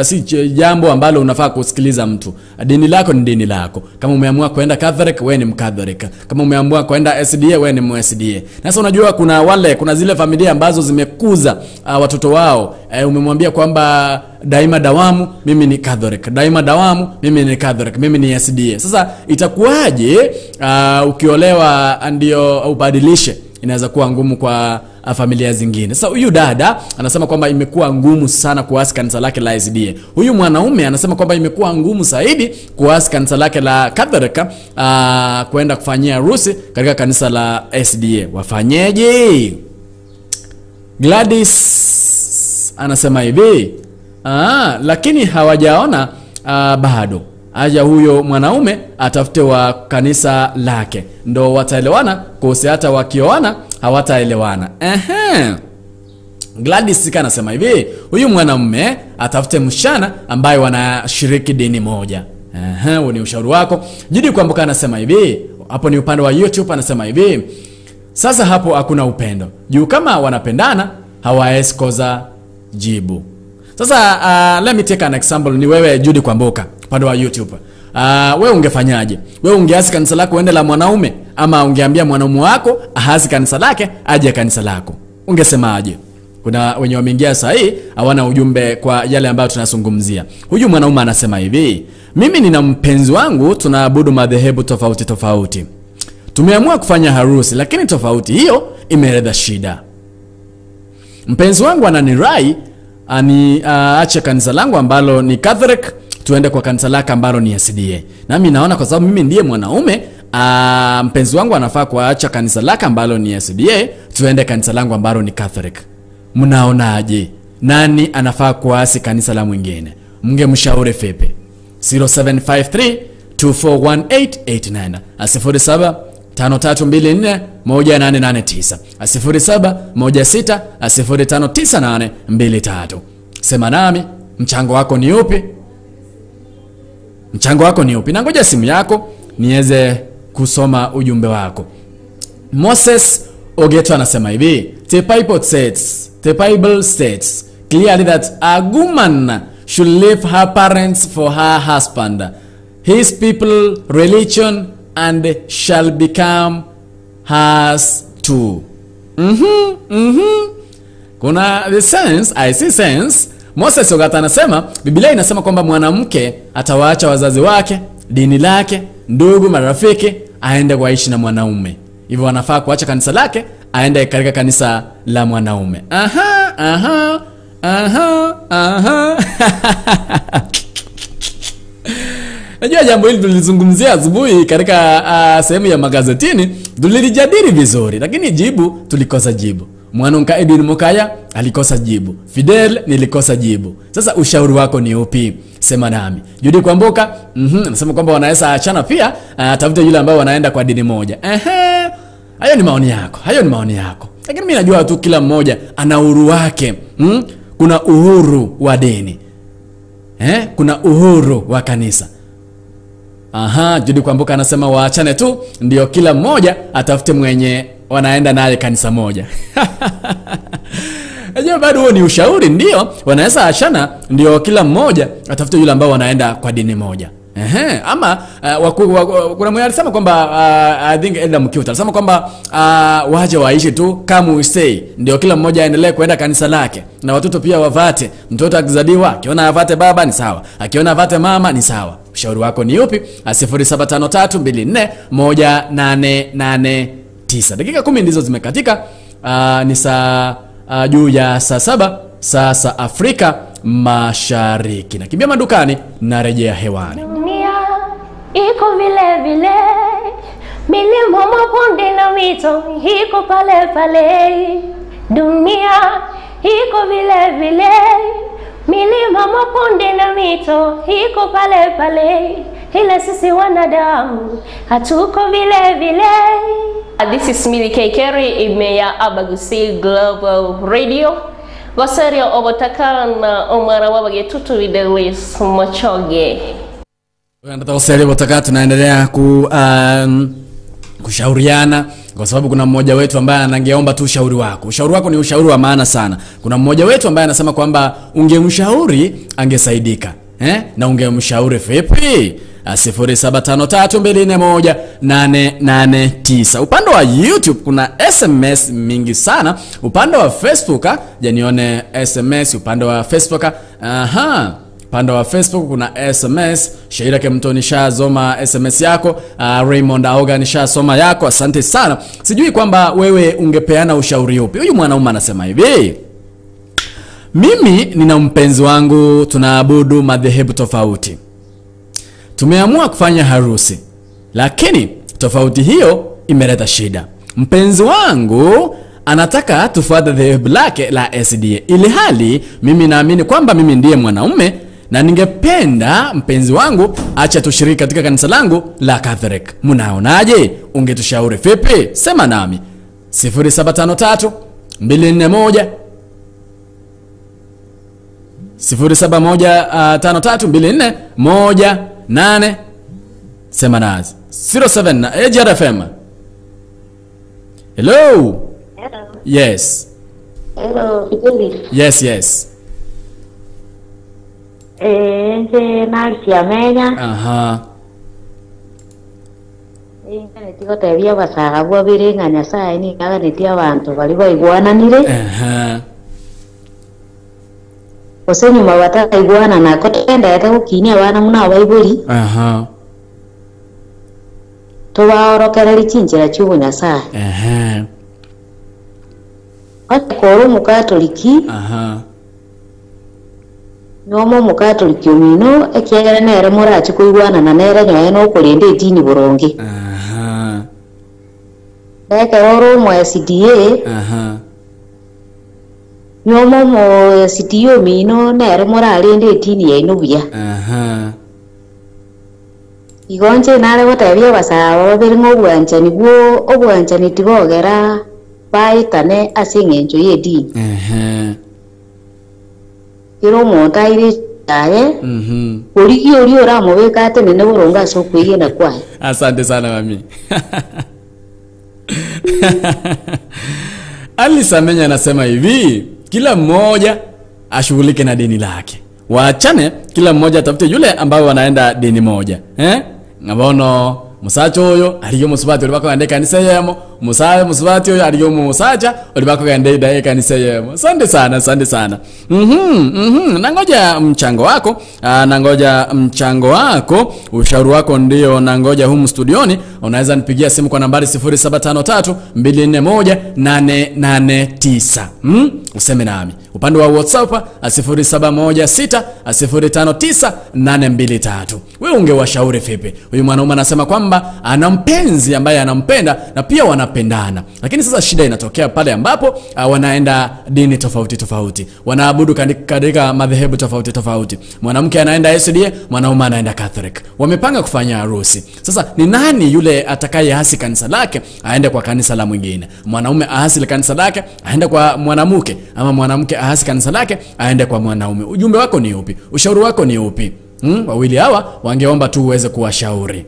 si jambo ambalo unafaa kusikiliza mtu. Dini lako ni dini lako. Kama umeamua kwenda Catholic, wewe ni Mcatholic. Kama umeamua kwenda SDA, wewe ni MSDA. Sasa unajua kuna zile familia ambazo zimekuza watoto wao. Umemwambia kwamba daima dawamu mimi ni Catholic, daima dawamu mimi ni Catholic, mimi ni SDA. Sasa itakuwaje ukiolewa ndio ubadilishe? Inaweza kuwa ngumu kwa familia zingine. Sasa huyu dada anasema kwamba imekuwa ngumu sana kuasi kanisa lake la SDA. Huyu mwanaume anasema kwamba imekuwa ngumu zaidi kuasi kanisa lake la Catholic kwenda kufanyia harusi katika kanisa la SDA. Wafanyeje? Gladys anasema hivi, lakini hawajaona bado. Aja huyo mwanaume atafute wa kanisa lake ndo wataelewana, kose hata wakioana hawataelewana. Gladys kana sema hivi, huyu mwanamume atafute mshana ambaye wanashiriki dini moja. Huo ni ushauri wako. Jidi Kwamboka anasema hivi, hapo ni upande wa YouTube, anasema hivi, sasa hapo hakuna upendo. Juu kama wanapendana hawaezi koza jibu. Sasa let me take an example. Ni wewe Judy Kwamboka upande wa YouTube. Wewe ungefanyaje? Wewe ungeasi kanisa lako uende la mwanaume, ama ungeambia mwanaume wako ahasi kanisa lake aje kanisa lako? Ungesemaje? Kuna wenye wameingia saa hii hawana ujumbe kwa yale ambayo tunazungumzia. Huyu mwanaume anasema hivi, mimi nina mpenzi wangu, tunaabudu madhehebu tofauti. Tumeamua kufanya harusi, lakini tofauti hiyo imeleta shida. Mpenzi wangu ananirai aache kanisa langu ambalo ni Catholic, tuende kwa kanisa lake ambalo ni SDA. Nami naona kwa sababu mimi ndiye mwanaume, mpenzi wangu anafaa kuacha kanisa lake ambalo ni SDA, tuende kanisa langu ambalo ni Catholic. Mnaonaje? Nani anafaa kuasi kanisa la mwingine? Mngemshauri vipi? 0753 241889 0753241889 0716059823. Sema nami, mchango wako ni upi? Mchango wako ni upi? Na ngoja simu yako niweze kusoma ujumbe wako. Moses Ogeto anasema hivi, the Bible states clearly that a woman should leave her parents for her husband, his people, religion, and shall become hers too. Kuna the sense, I see sense. Moses Ogata anasema Biblia inasema kwamba mwanamke atawaacha wazazi wake, dini lake, ndugu, marafiki, aende kuishi na mwanaume. Hivyo anafaa kuacha kanisa lake aende katika kanisa la mwanaume. Najua jambo hili tulizungumzia asubuhi katika sehemu ya magazetini, tulilijadili vizuri, lakini jibu tulikosa jibu. Mwanunka Edwin Mokaya alikosa jibu, Fidel nilikosa jibu. Sasa ushauri wako ni upi? Sema nami. Judy Kwamboka anasema kwamba wanaweza achana pia, tafute yule ambao wanaenda kwa dini moja. Hayo ni maoni yako, lakini mimi najua tu kila mmoja ana uhuru wake. Kuna uhuru wa dini, kuna uhuru wa kanisa. Judy Kwamboka anasema waachane tu, ndio kila mmoja atafute mwenye wanaenda naye kanisa moja. Ajua bado huo ni ushauri, ndio wanaweza achana, ndio kila mmoja atafute yule ambao wanaenda kwa dini moja. Ama kuna mwenye alisema kwamba I think Elda Mkiuta alisema kwamba waje waishi tu kama we say, ndio kila mmoja aendelee kwenda kanisa lake, na watoto pia wavate. Mtoto akizaliwa akiona avate baba ni sawa, akiona avate mama ni sawa. Ushauri wako ni upi? 0753241889. Dakika 10 ndizo zimekatika. Ni saa juu ya saa 7 sasa Afrika Mashariki. Nakimbia madukani, narejea hewani. Dunia iko vile vile, milima, mabonde na mito iko pale pale. Dunia iko vile vile, milima, mabonde na mito iko pale pale. Ila sisi wanadamu hatuko vile vile. This is Millie Kekeri, Imeya Abagusi Global Radio. Gosaria obotakana omara wabagetutu videlis mochoge. Gosaria obotakana tunaendelea kushauriana kwa sababu kuna mmoja wetu ambaye anangeomba tu ushauri wako. Ushauri wako ni ushauri wa maana sana. Kuna mmoja wetu ambaye anasema kwamba ungemshauri angesaidika. Na ungemshauri vipi? 0753241889. Upande wa YouTube kuna SMS mingi sana. Upande wa Facebook janione SMS. Upande wa Facebook upande wa Facebook kuna SMS. Shaira Kemto nishazoma SMS yako. Raymond Aoga nishasoma yako. Asante sana. Sijui kwamba wewe ungepeana ushauri upi. Huyu mwanaume anasema hivi: mimi nina mpenzi wangu, tunaabudu madhehebu tofauti. Tumeamua kufanya harusi, lakini tofauti hiyo imeleta shida. Mpenzi wangu anataka tufuate dhehebu lake la SDA, ili hali mimi naamini kwamba mimi ndiye mwanaume na ningependa mpenzi wangu acha tushiriki katika kanisa langu la Catholic. Mnaonaje? Ungetushauri vipi? Sema nami. 0753 241 07153241 sema nazi 07 AJRFM. Hello. Hello. Yes. Hello, Penzi. Yes. Nje nalisiamenya. Nitiko tebia basaga bwa birenga Nyasaye ni kaga nitia abantu bali baigwananire. Oseni mabata igwana na kotenda yata gukinya bana muna baibuli. Tubaorokereri chinjira cy'ubu Nyasaye. Akoro mukatoliki. Nomo mukatoliki omino ekegera nere murachi kuigwana na nere nyoye no kurinde dini burongi. Eke oro mo SDA. Nyomo mo SDA omino nere murarinde dini ya inubuya. Igonje nare gotebia basaba babiri ngobwanchani bwo obwanchani tibogera baitane asingenjo ye dini. Kiro monta ire taye. Ori ora mobeka ate nene boronga so kwigena kwae. Asante sana mami. Alisamenya anasema hivi, kila mmoja ashughulike na dini lake. Waachane, kila mmoja atafute yule ambao wanaenda dini moja. Ngabono musacho oyo aliyo musubati olibako gande kanisa yemo, musaye musubati oyo aliyo musacha olibako gande dae kanisa yemo. Asante sana. Nangoja mchango wako, ushauri wako ndio nangoja humu studioni. Unaweza nipigia simu kwa nambari 0753241889. Useme nami. Upande wa WhatsApp 0716059823. Wewe ungewashauri vipi? Huyu mwanaume anasema kwamba ana mpenzi ambaye anampenda na pia wanapendana. Lakini sasa shida inatokea pale ambapo wanaenda dini tofauti. Wanaabudu katika madhehebu tofauti. Mwanamke anaenda SDA, mwanaume anaenda Catholic. Wamepanga kufanya harusi. Sasa ni nani yule atakayeasi kanisa lake aende kwa kanisa la mwingine? Mwanaume ahasi kanisa lake aende kwa mwanamke, ama mwanamke ahasi kanisa lake aende kwa mwanaume? Ujumbe wako ni upi? Ushauri wako ni upi? Wawili hawa wangeomba tu uweze kuwashauri.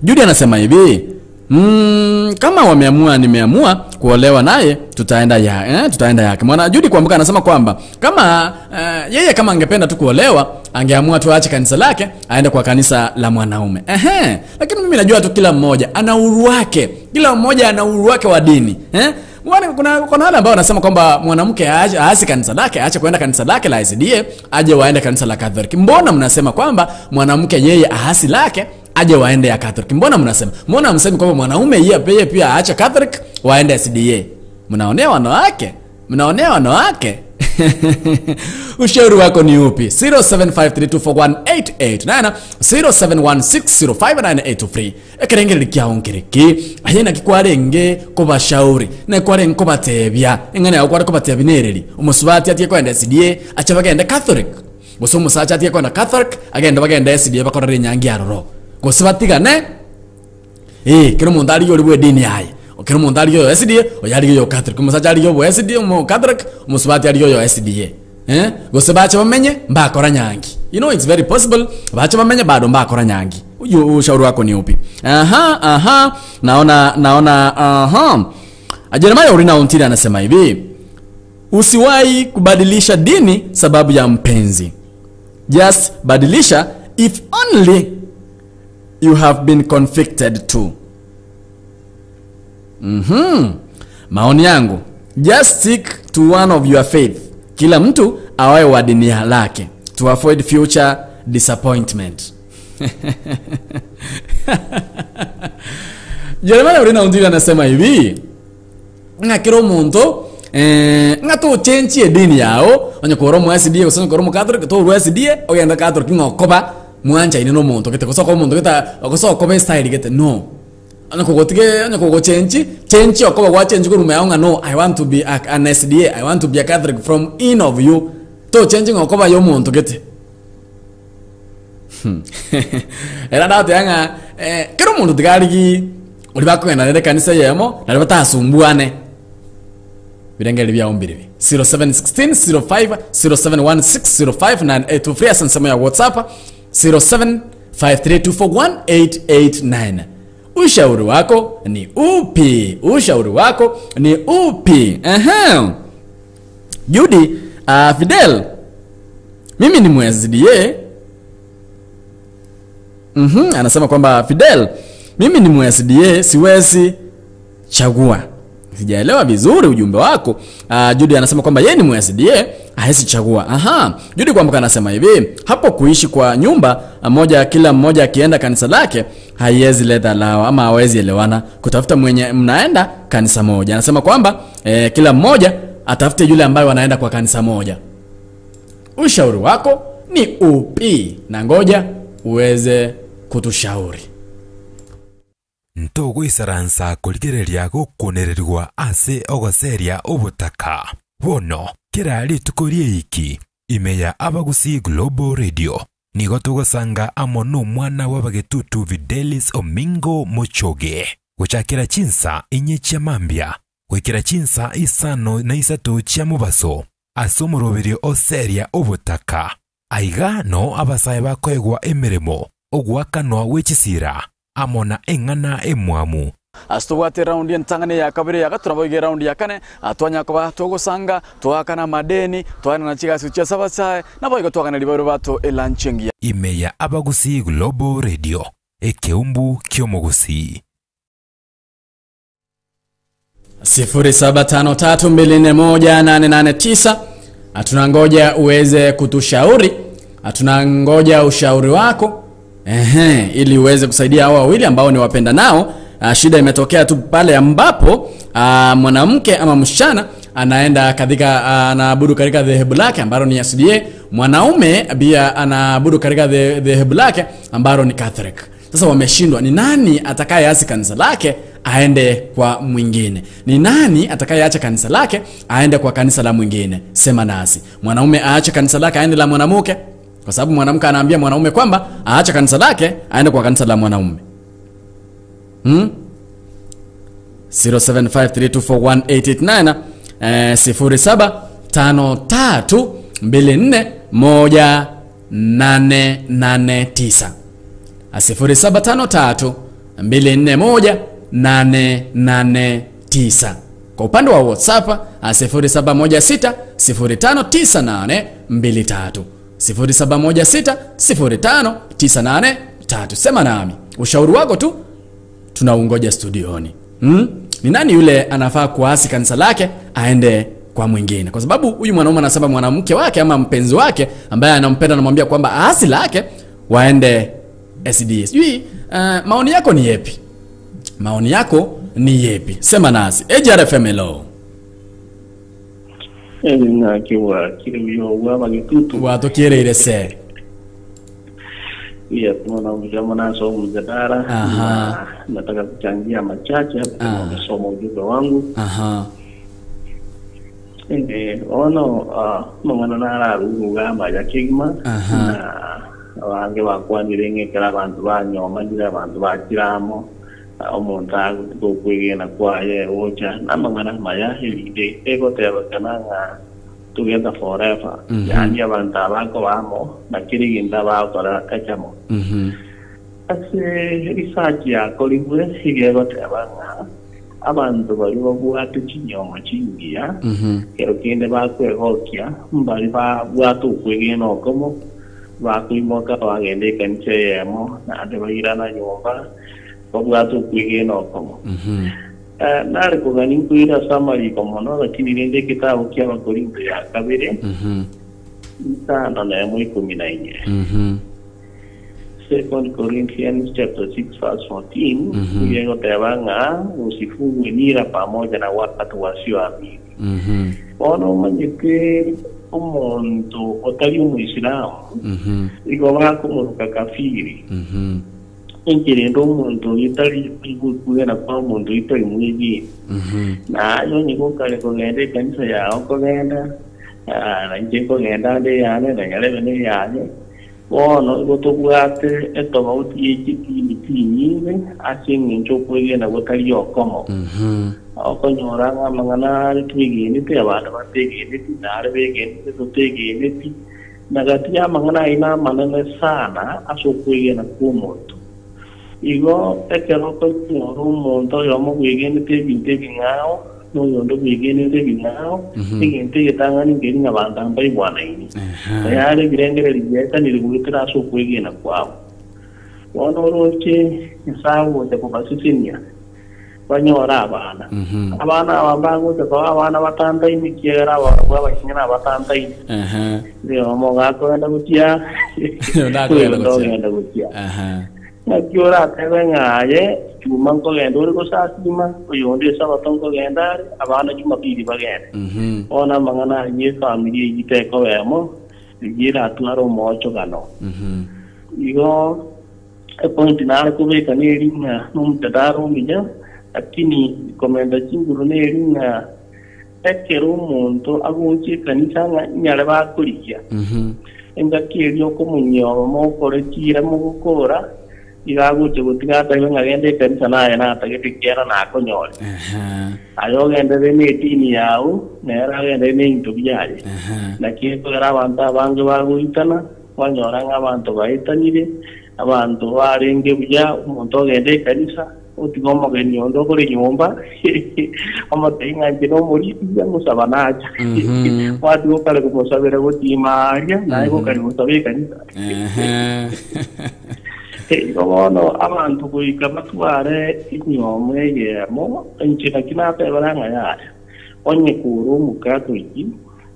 Judy anasema hivi, kama nimeamua kuolewa naye tutaenda yake. Mwana Judy kuambuka anasema kwamba kama yeye kama angependa tu kuolewa angeamua tu aache kanisa lake aende kwa kanisa la mwanaume. Lakini mimi najua tu kila mmoja ana uhuru wake. Kila mmoja ana uhuru wake wa dini. Kuna wale ambao wanasema kwamba mwanamke aasi kanisa lake, aache kwenda kanisa lake la SDA, aje waende kanisa la Catholic. Mbona mnasema kwamba mwanamke yeye aasi lake aje waende ya Catholic? Mbona mnasema kwamba mwanaume yeye pia aache Catholic waende SDA? Mnaonea wanawake. Ushauri wako ni upi? 0753241889 0716059823. Ekerengere likiaongereki ayena kikwarenge kubashauri na kware nkobatebya engane akwara kubatebya nereri umusubati atiye kwenda SDA acha bagenda Catholic. Guso musacha atiye kwenda Catholic bagenda SDA bakorera nyangi aroro gusibatigane. Kero mundari yori bwe dini yaye. Okero mundari yo SDA oyari yo Catholic, musacha ari yo SDA mo Catholic, musubati ari yo SDA. Gose bacha bamenye mbakora nyangi. You know it's very possible bacha bamenye bado mbakora nyangi. ushauri wako ni upi? Naona Jeremiah Orina Ontiri anasema hivi, usiwahi kubadilisha dini sababu ya mpenzi. Just badilisha if only you have been convicted to. Maoni yangu, just stick to one of your faith. Kila mtu awae wa dini lake to avoid future disappointment. Jeremiah Orina Ontiri anasema hivi, ngakiro muntu ngato change dini yao onye koro mu SDA osonye koro mu Catholic to ru SDA oyenda Catholic ngokoba muancha ine no muntu kete kosoko muntu keta okosoko be style kete no ana kogotige ana kogo change okoba kwa change ko rume yaunga no I want to be an SDA, I want to be a Catholic from in of you to change ngokoba yo muntu kete era dato yanga kero muntu tigarigi uri bakwenda nende kanisa yemo na batasumbuane birengeli bya ombiribi 0716050716059823 asansa ya WhatsApp 0753241889. Ushauri wako ni upi? Ushauri wako ni upi? Judy Fidel, mimi ni MSDA. Anasema kwamba Fidel, mimi ni MSDA, siwezi chagua. Sijaelewa vizuri ujumbe wako. Judy anasema kwamba yeye ni MSDA, hawezi chagua. Judy kwamba anasema hivi, hapo kuishi kwa nyumba moja, kila mmoja akienda kanisa lake, haiwezi leta lao ama hawezi elewana kutafuta mwenye mnaenda kanisa moja. Anasema kwamba kila mmoja atafute yule ambaye wanaenda kwa kanisa moja. Ushauri wako ni upi? Na ngoja uweze kutushauri. Ntogo isaransa kuligereria gukunererwa ase ogoseria obutaka. Bono kirali tukorie iki imeya abagusi Global Radio. Nigo tugosanga amono mwana wabagetutu Videlis Omingo Mochoge. Guchakira chinsa inye chamambia. Wekira chinsa isano na isato chamubaso. Asomoroberio oseria obutaka. Aiga no abasaye bakoegwa emeremo. Ogwakanwa wechisira. Amona engana emwamu. Astubwate round ya ntangane ya kabiri ya gaturabo round ya kane atwanya kwa togosanga twakana madeni twana na chiga sucha sabasaye naboigo twakana libaro bato elanchengia imeya abagusi Global Radio ekeumbu kyomogusi 0753241889. Atunangoja uweze kutushauri, atunangoja ushauri wako ili uweze kusaidia hao wawili ambao ni wapenda nao. Shida imetokea tu pale ambapo mwanamke ama msichana anaenda katika anaabudu katika dhehebu lake ambalo ni SDA, mwanaume pia anaabudu katika dhehebu lake ambalo ni Catholic. Sasa wameshindwa, ni nani atakayeacha kanisa lake aende kwa mwingine? Ni nani atakayeacha kanisa lake aende kwa kanisa la mwingine? Sema nasi. Mwanaume aache kanisa lake aende la mwanamke, kwa sababu mwanamke anaambia mwanaume kwamba aache kanisa lake aende kwa kanisa la mwanaume. 0753241889 0753241889 0753241889. Kwa upande wa WhatsApp 0716059823 0716059823. Sema nami ushauri wako tu, tunaungoja studioni. Ni nani yule anafaa kuasi kanisa lake aende kwa mwingine? Kwa sababu huyu mwanaume anasema mwanamke wake ama mpenzi wake ambaye anampenda anamwambia kwamba aasi lake waende SDS. Maoni yako ni yepi? Maoni yako ni yepi? Sema nasi. AJRFM hello. Na kiwa kilio wama kitutu watu kireire se ya tunaona mjamana somo mjadala. Nataka kuchangia machache hapa kwa somo ujumbe wangu. Mwana na rugamba ya kigma wange bakwanirenge kala bantu banyoma ndira bantu bakiramo omuntu tukwigena kwaye ocha namangana maya hilide ego teba kananga together forever. Yani abantu abako bamo bakiriginda bakora kachamo ase research yako libwe igegotebanga abantu bali babwate kinyomo kingia kero kende bakwegokia mbali babwate ukwegena okomo bakwimoka bagende kanche yemo na ande bayirana nyomba babwate ukwegena okomo nari kugani kuira samari komono lakini nende kitabu kya Wakorintho ya kabiri sana na 14 2 Corinthians chapter 6 verse 14 yego tebanga usifungwe nira pamoja na watu wasioamini. Ono manyeke umuntu otali umuislamu iko bako muruka kafiri. Ingirendo umuntu yitali kugena kwa umuntu yitali mwigi. Na yo niko kale kugenda kanisa yao kugenda na njeko genda de yane na yale ne yane. Bueno, gotobwate etobauti y'ikitinyi asingincho kwegena gotariyo komo akonyoranga mangana twigene te abantu bategene tinare begene tutegene ti nagati ya mangana ina manene sana aso kwegena kumoto igo ekero ko nyoro monto yomo kwegene te ngao no yondo kwegene te ngao ingente yetangani ngeni nabanda mbai bwana ini yale birengere rijeta nilikuitira aso kwegena kwao wono roche nsawo te kubasisinya banyora abana abambango te kwa abana batanda imikiera aba bakinyana batanda ini ndio mogato enda gutia enda gutia nakiora tebengaye chumango gendo uri gusasima uyonde sabatongo gendare abana jumapili bagende ona mangana ye family yiteko wemo yigira tuaro mocho gano igo point nare kubeka neri na numtadaro mija lakini komenda chinguru neri na ekero umuntu agunche kanisa nyale bakurikia engakiriyo komunyo mo korekira mu gukora igaguche gutigata ibenga gende kanisa naye natagetikiera nakonyore ayo gende ne dini yao nera gende ne into byaje nakiko era abantu abange baguitana wanyora nk'abantu bahitanire abantu barenge bya umuntu gende kanisa utigomba genyondo kuri nyumba amatenga ngino muri musaba naja watu okale kumusabira gutimaria naye kokale musabira kanisa Gono abantu kuika batware inyomwe yemo enchina kinate baranga ya onye kuru mukato iki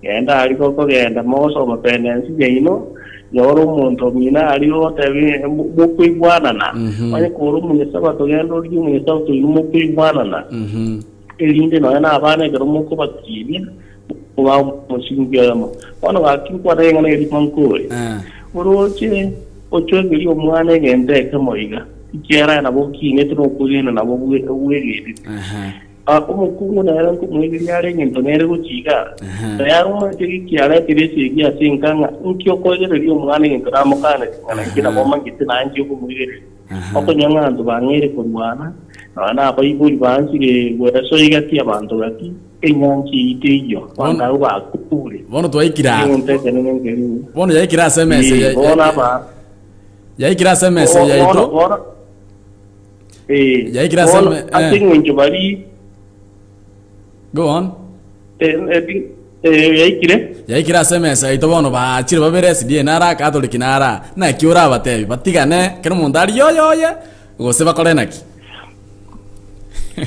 yenda aliko ko genda moso mapendensi yeino yoro muntu mina aliyo tabi mukwibwana na onye kuru munyesaba to genda uri munyesaba to mukwibwana na elinde no na abana gero muko bakini kuba musingiramo ono bakinkwa renga ne ripankore uroche ocho ngiri omwana ngende kemoiga ikiera na boki netro kugena na bogwegedi umukungu na yaran kumwigiri yare ngento nere guchiga yaro ma tigi kiara tiresi gi asinkanga nkyo kogere ri omwana ngento ramukana kana kina bomma ngiti na nje kumwigiri okonyanga ndu bangere kurwana na abayibuli bansire gweso igati abantu bati enyanchi iteyo wanda ubakure bono twaikira bono yaikira SMS yaikira SMS yaito yaikira SMS atingo bari go on yaikira SMS yaito bono bachire babere SD nara catholic nara na kiura batebi batigane kero mundari yoye gose bakorenaki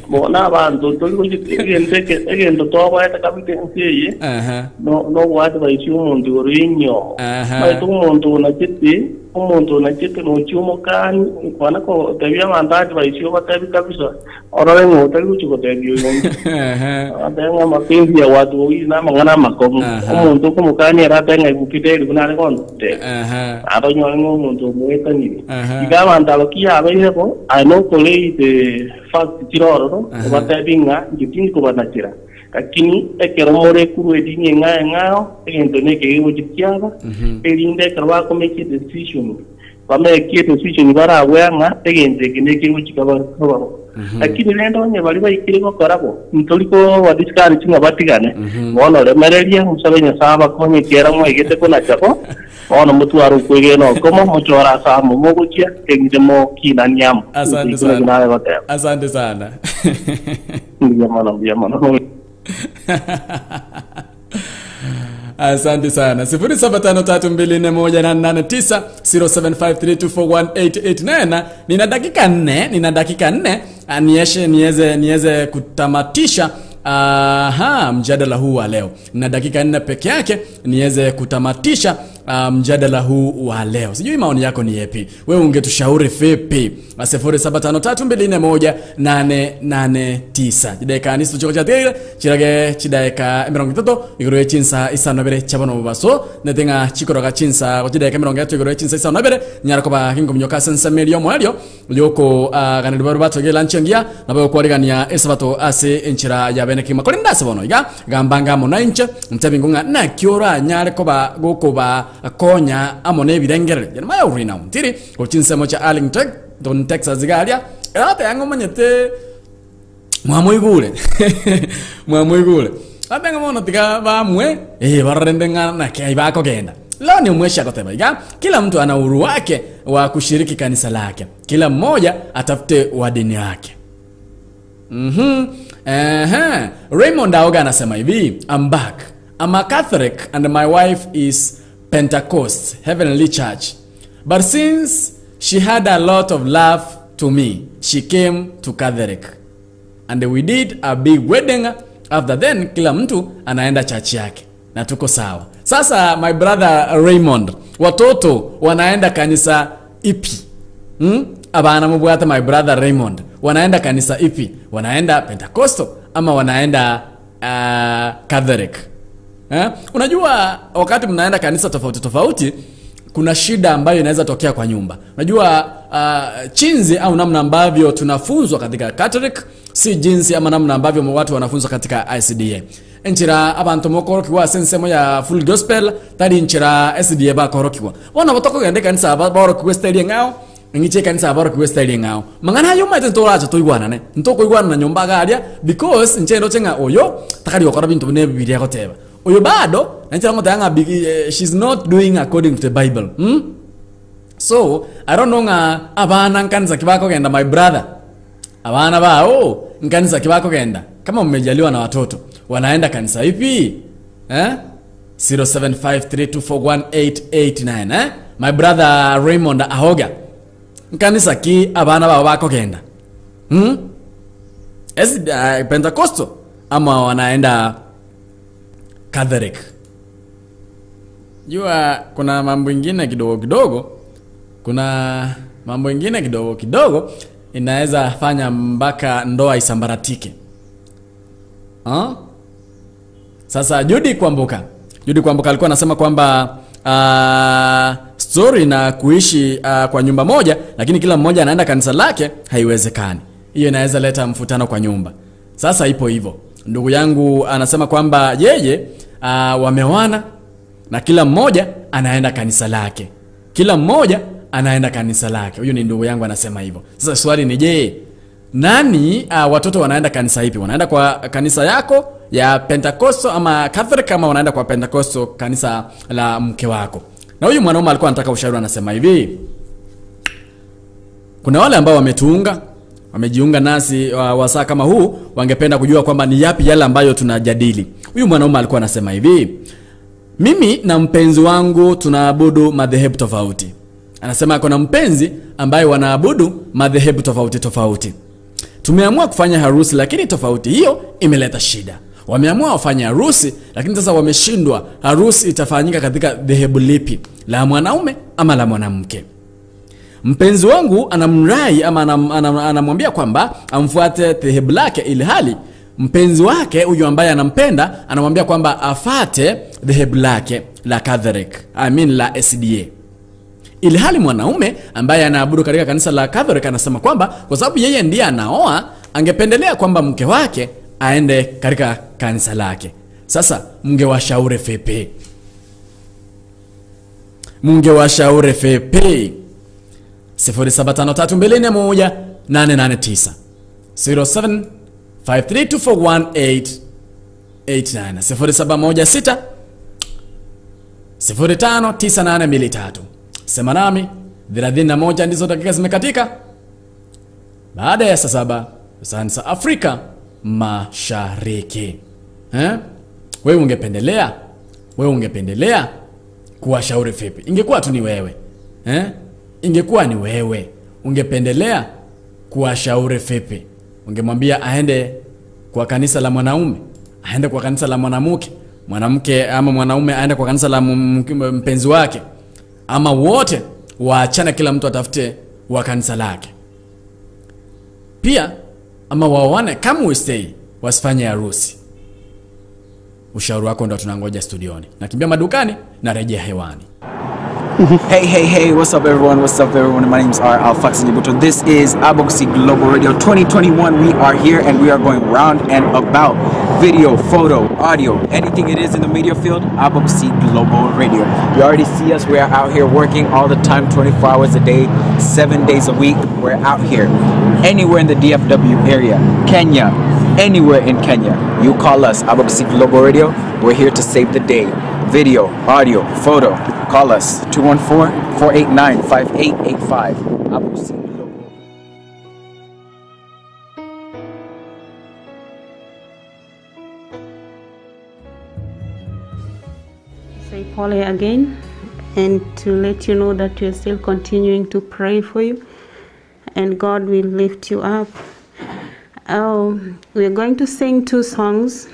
bona abantu egento twabaeta kapitensiye no watu baisi umuntu urinyo baitu umuntu unachete no chumo kani kwana ko tabia mandati baisi batabi kabisa orale ngo tabi uchuko tabio adenga mapenzi ya watu na mangana makomo umuntu kumukani aratenga ikupiteli kunale konte aronyo ngo umuntu mweta ni igaba ndalo kia abeho ano kolei fact tiroro batabinga ngitingi kubanakira lakini ekero more kuru edinye ngao egento neke ewojikyaba elinde karwa ko make decision bameke decision barawanga egente kineke wojikaba ko lakini lendo nye bali bayikire ko karabo ntoliko wadiskari chinga batigane bono remerelia musabenya saba konye kera mo egete ko nachako Ona mutwaro kwigeno komo muchora samu muguchia kengemo kina nyam. Asante sana. Asante sana. Ndiyo maana. Asante sana. 0753241889 0753241889. Nina dakika 4 niweze kutamatisha mjadala huu wa leo. Nina dakika 4 peke yake niweze kutamatisha mjadala huu wa leo. Sijui maoni yako ni yapi. Wewe ungetushauri vipi? 0753241889. Jideka nisu choko chatire chirage chideka 30 igoro chinsa isanobere chabano baso netenga chikoroga chinsa kujideka 30 igoro chinsa isanobere nyarakoba kingo mnyoka sensa melio mwalio lioko ganalibaru batogela lanchengia nabo kwarigania esabato ase enchira ya beneki makore ndase bono iga gambanga monanche mtabingunga na kiora nyarakoba gokoba konya amone birengere jema ya urina mtiri kochinsa mocha Arlington don Texas galia ate yango manyete mwamuigule abenga mono tiga bamwe barendenga na kai bako genda leo ni mwesha koteba iga kila mtu ana uhuru wake wa kushiriki kanisa lake, kila mmoja atafute wa dini yake. Raymond Aoga anasema hivi, I'm back. I'm a Catholic and my wife is Pentecost Heavenly Church. But since she had a lot of love to me, she came to Catholic. And we did a big wedding. After then, kila mtu anaenda church yake. Na tuko sawa. Sasa my brother Raymond, watoto wanaenda kanisa ipi? Abana mubwata my brother Raymond, wanaenda kanisa ipi? Wanaenda Pentecostal ama wanaenda Catholic? Unajua wakati mnaenda kanisa tofauti kuna shida ambayo inaweza tokea kwa nyumba. Unajua chinzi au namna ambavyo tunafunzwa katika Catholic si jinsi ama namna ambavyo watu wanafunzwa katika ICDA. Enchira abantu mokorokiwa sensemo ya full gospel tadi enchira SDA ba korokiwa. Wana botoko gende kanisa ba borokiwa style ngao. Ngiche kanisa borokiwa style ngao. Mangana yo maite toracho toigwana ne. Ntoko igwana na nyomba galia because nchendo chenga oyo takari okora bintu ne bibilia koteba. Oyo bado nchira ngotanga she's not doing according to the Bible. So I don't know abana nkanza kibako genda my brother. Abana bao nkanisa kibako genda. Kama mmejaliwa na watoto wanaenda kanisa ipi? 0753241889 My brother Raymond Aoga. Kanisa ki abana bao bako genda. Pentecostal ama wanaenda Catholic? Jua kuna mambo mengine kidogo. Kuna mambo mengine kidogo inaweza fanya mpaka ndoa isambaratike. Sasa Judy Kwamboka alikuwa anasema kwamba story na kuishi kwa nyumba moja lakini kila mmoja anaenda kanisa lake haiwezekani. Hiyo inaweza leta mfutano kwa nyumba. Sasa ipo hivyo. Ndugu yangu anasema kwamba yeye wameoana na kila mmoja anaenda kanisa lake. Huyo ni ndugu yangu anasema hivyo. Sasa swali ni je, nani watoto wanaenda kanisa ipi? Wanaenda kwa kanisa yako ya Pentecostal ama Catholic ama wanaenda kwa Pentecostal kanisa la mke wako? Na huyu mwanaume alikuwa anataka ushauri, anasema hivi, kuna wale ambao wamejiunga nasi wasaa kama huu, wangependa kujua kwamba ni yapi yale ambayo tunajadili. Huyu mwanaume alikuwa anasema hivi, mimi na mpenzi wangu tunaabudu madhehebu tofauti. Anasema kuna mpenzi ambaye wanaabudu madhehebu tofauti. Tumeamua kufanya harusi lakini tofauti hiyo imeleta shida. Wameamua wafanye harusi lakini sasa wameshindwa harusi itafanyika katika dhehebu lipi, la mwanaume ama la mwanamke. Mpenzi wangu anamrai ama anamwambia kwamba amfuate dhehebu lake, ili hali mpenzi wake huyu ambaye anampenda anamwambia kwamba afate dhehebu lake la Catholic, la SDA. Ili hali mwanaume ambaye anaabudu katika kanisa la Catholic anasema kwamba kwa sababu yeye ndiye anaoa, angependelea kwamba mke wake aende katika kanisa lake. Sasa mngewashauri vipi? 0753241889 0753241889 0716 059823. Sema nami 31 ndizo dakika zimekatika baada ya saa 7 saa za Afrika Mashariki. Wewe ungependelea kuwashauri vipi? Ingekuwa tu ni wewe. Ingekuwa ni wewe. Ungependelea kuwashauri vipi? Ungemwambia aende kwa kanisa la mwanaume, aende kwa kanisa la mwanamke, mwanamke ama mwanaume aende kwa kanisa la mpenzi wake, ama wote waachane, kila mtu atafute wa kanisa lake? Pia ama waoane kamaustay, wasifanye harusi. Ushauri wako ndo tunangoja studioni. Nakimbia madukani na rejea hewani. Hey, what's up everyone? My name's Alfax Nyibuto. This is Abogusi Global Radio 2021. We are here and we are going round and about. Video, photo, audio, anything it is in the media field, Abogusi Global Radio. You already see us. We are out here working all the time, 24 hours a day, 7 days a week. We're out here anywhere in the DFW area, Kenya, anywhere in Kenya. You call us, Abogusi Global Radio. We're here to save the day. Video, audio, photo. Call us 214-489-5885. Abogusi Global. Say Polly again, and to let you know that we are still continuing to pray for you, and God will lift you up. We are going to sing 2 songs.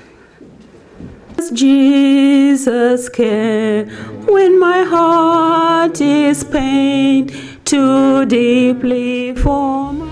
Jesus came when my heart is pained too deeply for my...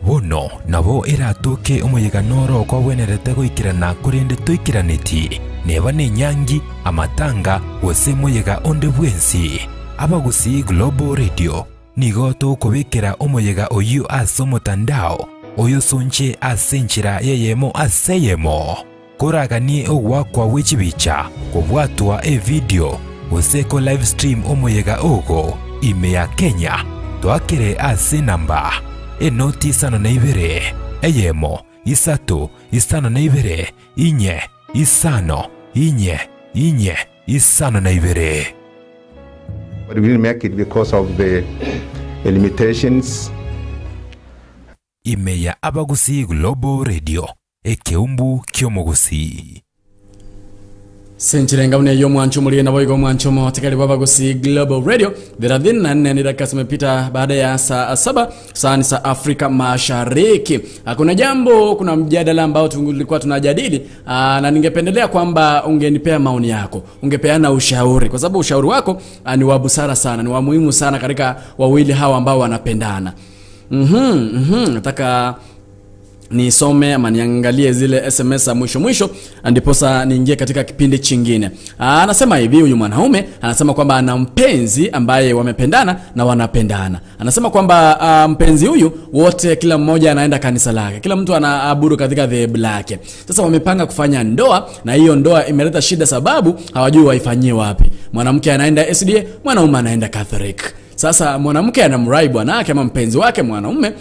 Wono nabo iratuke umuyiganoro kwa wenerete guikirana kurinde tuikiraniti neba ne nyangi amatanga wose muyiga onde bwensi. Abogusi Global Radio nigoto kubikira umuyiga oyu asomotandao oyo sonche asenchira yeyemo aseyemo koragani ogwakwa wichibicha kubwatwa video useko live stream umuyiga ogo ime ya Kenya twakire ase namba enoti sano na ibere eyemo isato isano na ibere inye isano inye isano na ibere. But we didn't make it because of the limitations. Ime ya Abogusi Global Radio ekeumbu kyomogusi. Senchirenga mune yo mwancho mulie na boigo mwancho mo tekali Abogusi Global Radio. Thelathini na dakika zimepita baada ya saa 7 saa ni saa Afrika Mashariki. Kuna jambo, kuna mjadala ambao tulikuwa tunajadili, na ningependelea kwamba ungenipea maoni yako, ungepeana ushauri, kwa sababu ushauri wako ni wa busara sana, ni wa muhimu sana katika wawili hawa ambao wanapendana. Nataka nisome ama niangalie zile SMS mwisho ndiposa niingie katika kipindi chingine. Anasema hivi huyu mwanaume, anasema kwamba ana mpenzi ambaye wamependana na wanapendana. Anasema kwamba mpenzi huyu wote kila mmoja anaenda kanisa lake, kila mtu anaabudu katika dhehebu lake. Sasa wamepanga kufanya ndoa, na hiyo ndoa imeleta shida sababu hawajui waifanyie wapi. Mwanamke anaenda SDA, mwanaume anaenda Catholic. Sasa mwanamke anamrai bwanake ama mpenzi wake mwanaume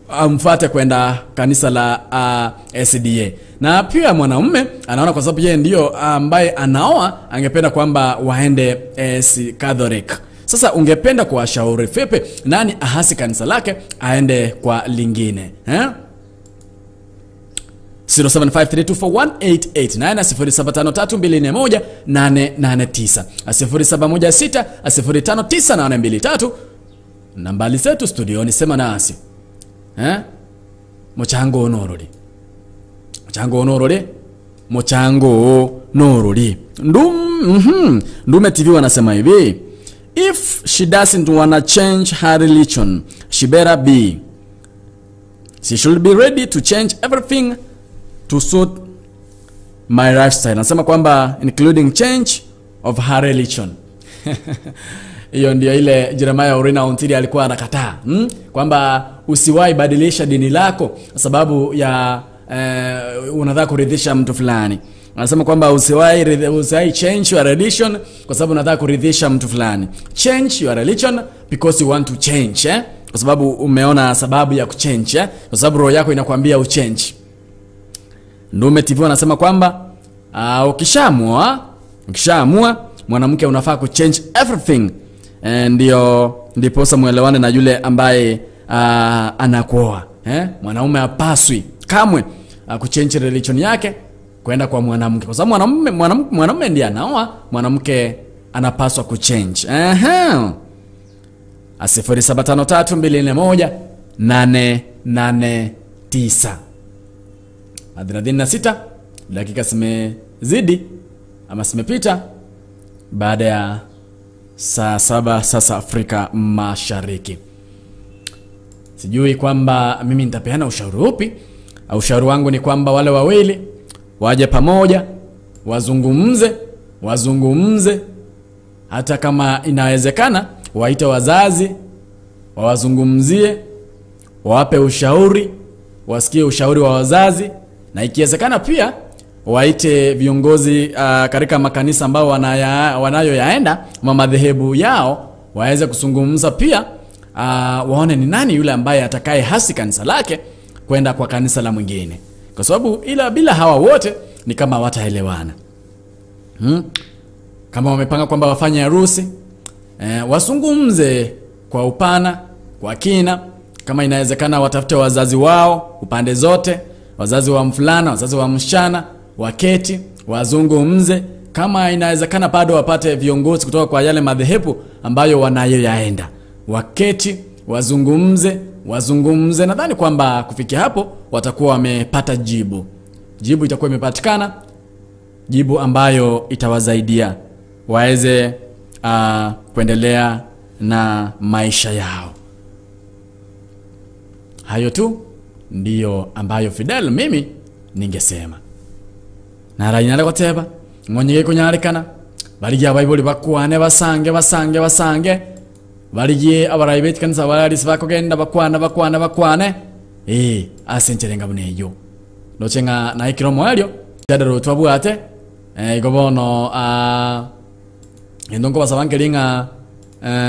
amfuate kwenda kanisa la SDA. Na pia mwanaume anaona kwa sababu yeye ndio ambaye anaoa, angependa kwamba waende Catholic. Sasa ungependa kuwashauri vipi, nani ahasi kanisa lake aende kwa lingine? 0753241889 0753241889 0716059823 nambali zetu studioni, sema nasi. Mochango norori. Ndume TV wanasema hivi: if she doesn't wanna change her religion, she should be ready to change everything to suit my lifestyle. Anasema kwamba including change of her religion. Hiyo ndio ile Jeremiah Orina Ontiri alikuwa anakataa, kwamba usiwahi badilisha dini lako sababu ya unataka kuridhisha mtu fulani. Anasema kwamba usiwahi change your religion kwa sababu unataka kuridhisha mtu fulani. Change your religion because you want to change, kwa sababu umeona sababu ya kuchange, kwa sababu roho yako inakwambia uchange. Ndume TV wanasema kwamba ukishaamua mwanamke unafaa kuchange everything. Ndipo muelewane na yule ambaye anakuoa. Mwanaume hapaswi kamwe kuchange religion yake kwenda kwa mwanamke, kwa sababu mwanamume ndiye anaoa, mwanamke anapaswa kuchange. 0753241889. 36 dakika zimezidi ama zimepita baada ya saa 7 sasa Afrika Mashariki. Sijui kwamba mimi nitapeana ushauri upi. Ushauri wangu ni kwamba wale wawili waje pamoja, wazungumze, hata kama inawezekana waite wazazi, wawazungumzie, wawape ushauri, wasikie ushauri wa wazazi, na ikiwezekana pia waite viongozi katika makanisa ambao wanayoyaenda madhehebu yao, waweze kuzungumza pia, waone ni nani yule ambaye atakaye hasi kanisa lake kwenda kwa kanisa la mwingine, kwa sababu bila hawa wote ni kama wataelewana. Kama wamepanga kwamba wafanye harusi, wasungumze kwa upana, kwa kina. Kama inawezekana watafute wazazi wao upande zote, wazazi wa mfulana, wazazi wa msichana, waketi wazungumze. Kama inawezekana bado wapate viongozi kutoka kwa yale madhehebu ambayo wanayoyaenda, waketi wazungumze. Nadhani kwamba kufikia hapo watakuwa wamepata jibu itakuwa imepatikana, jibu ambayo itawasaidia waweze kuendelea na maisha yao. Hayo tu ndiyo ambayo Fidel mimi ningesema. Narayinara goteba ngonyege kunyarekana bari ya Bible bakwane basange bari abarayibeti kanisa bari sibakogenda bakwane asencherenga buneyo nochenga na ikiromo elyo tadaro twabwate igobono endongo basabankelinga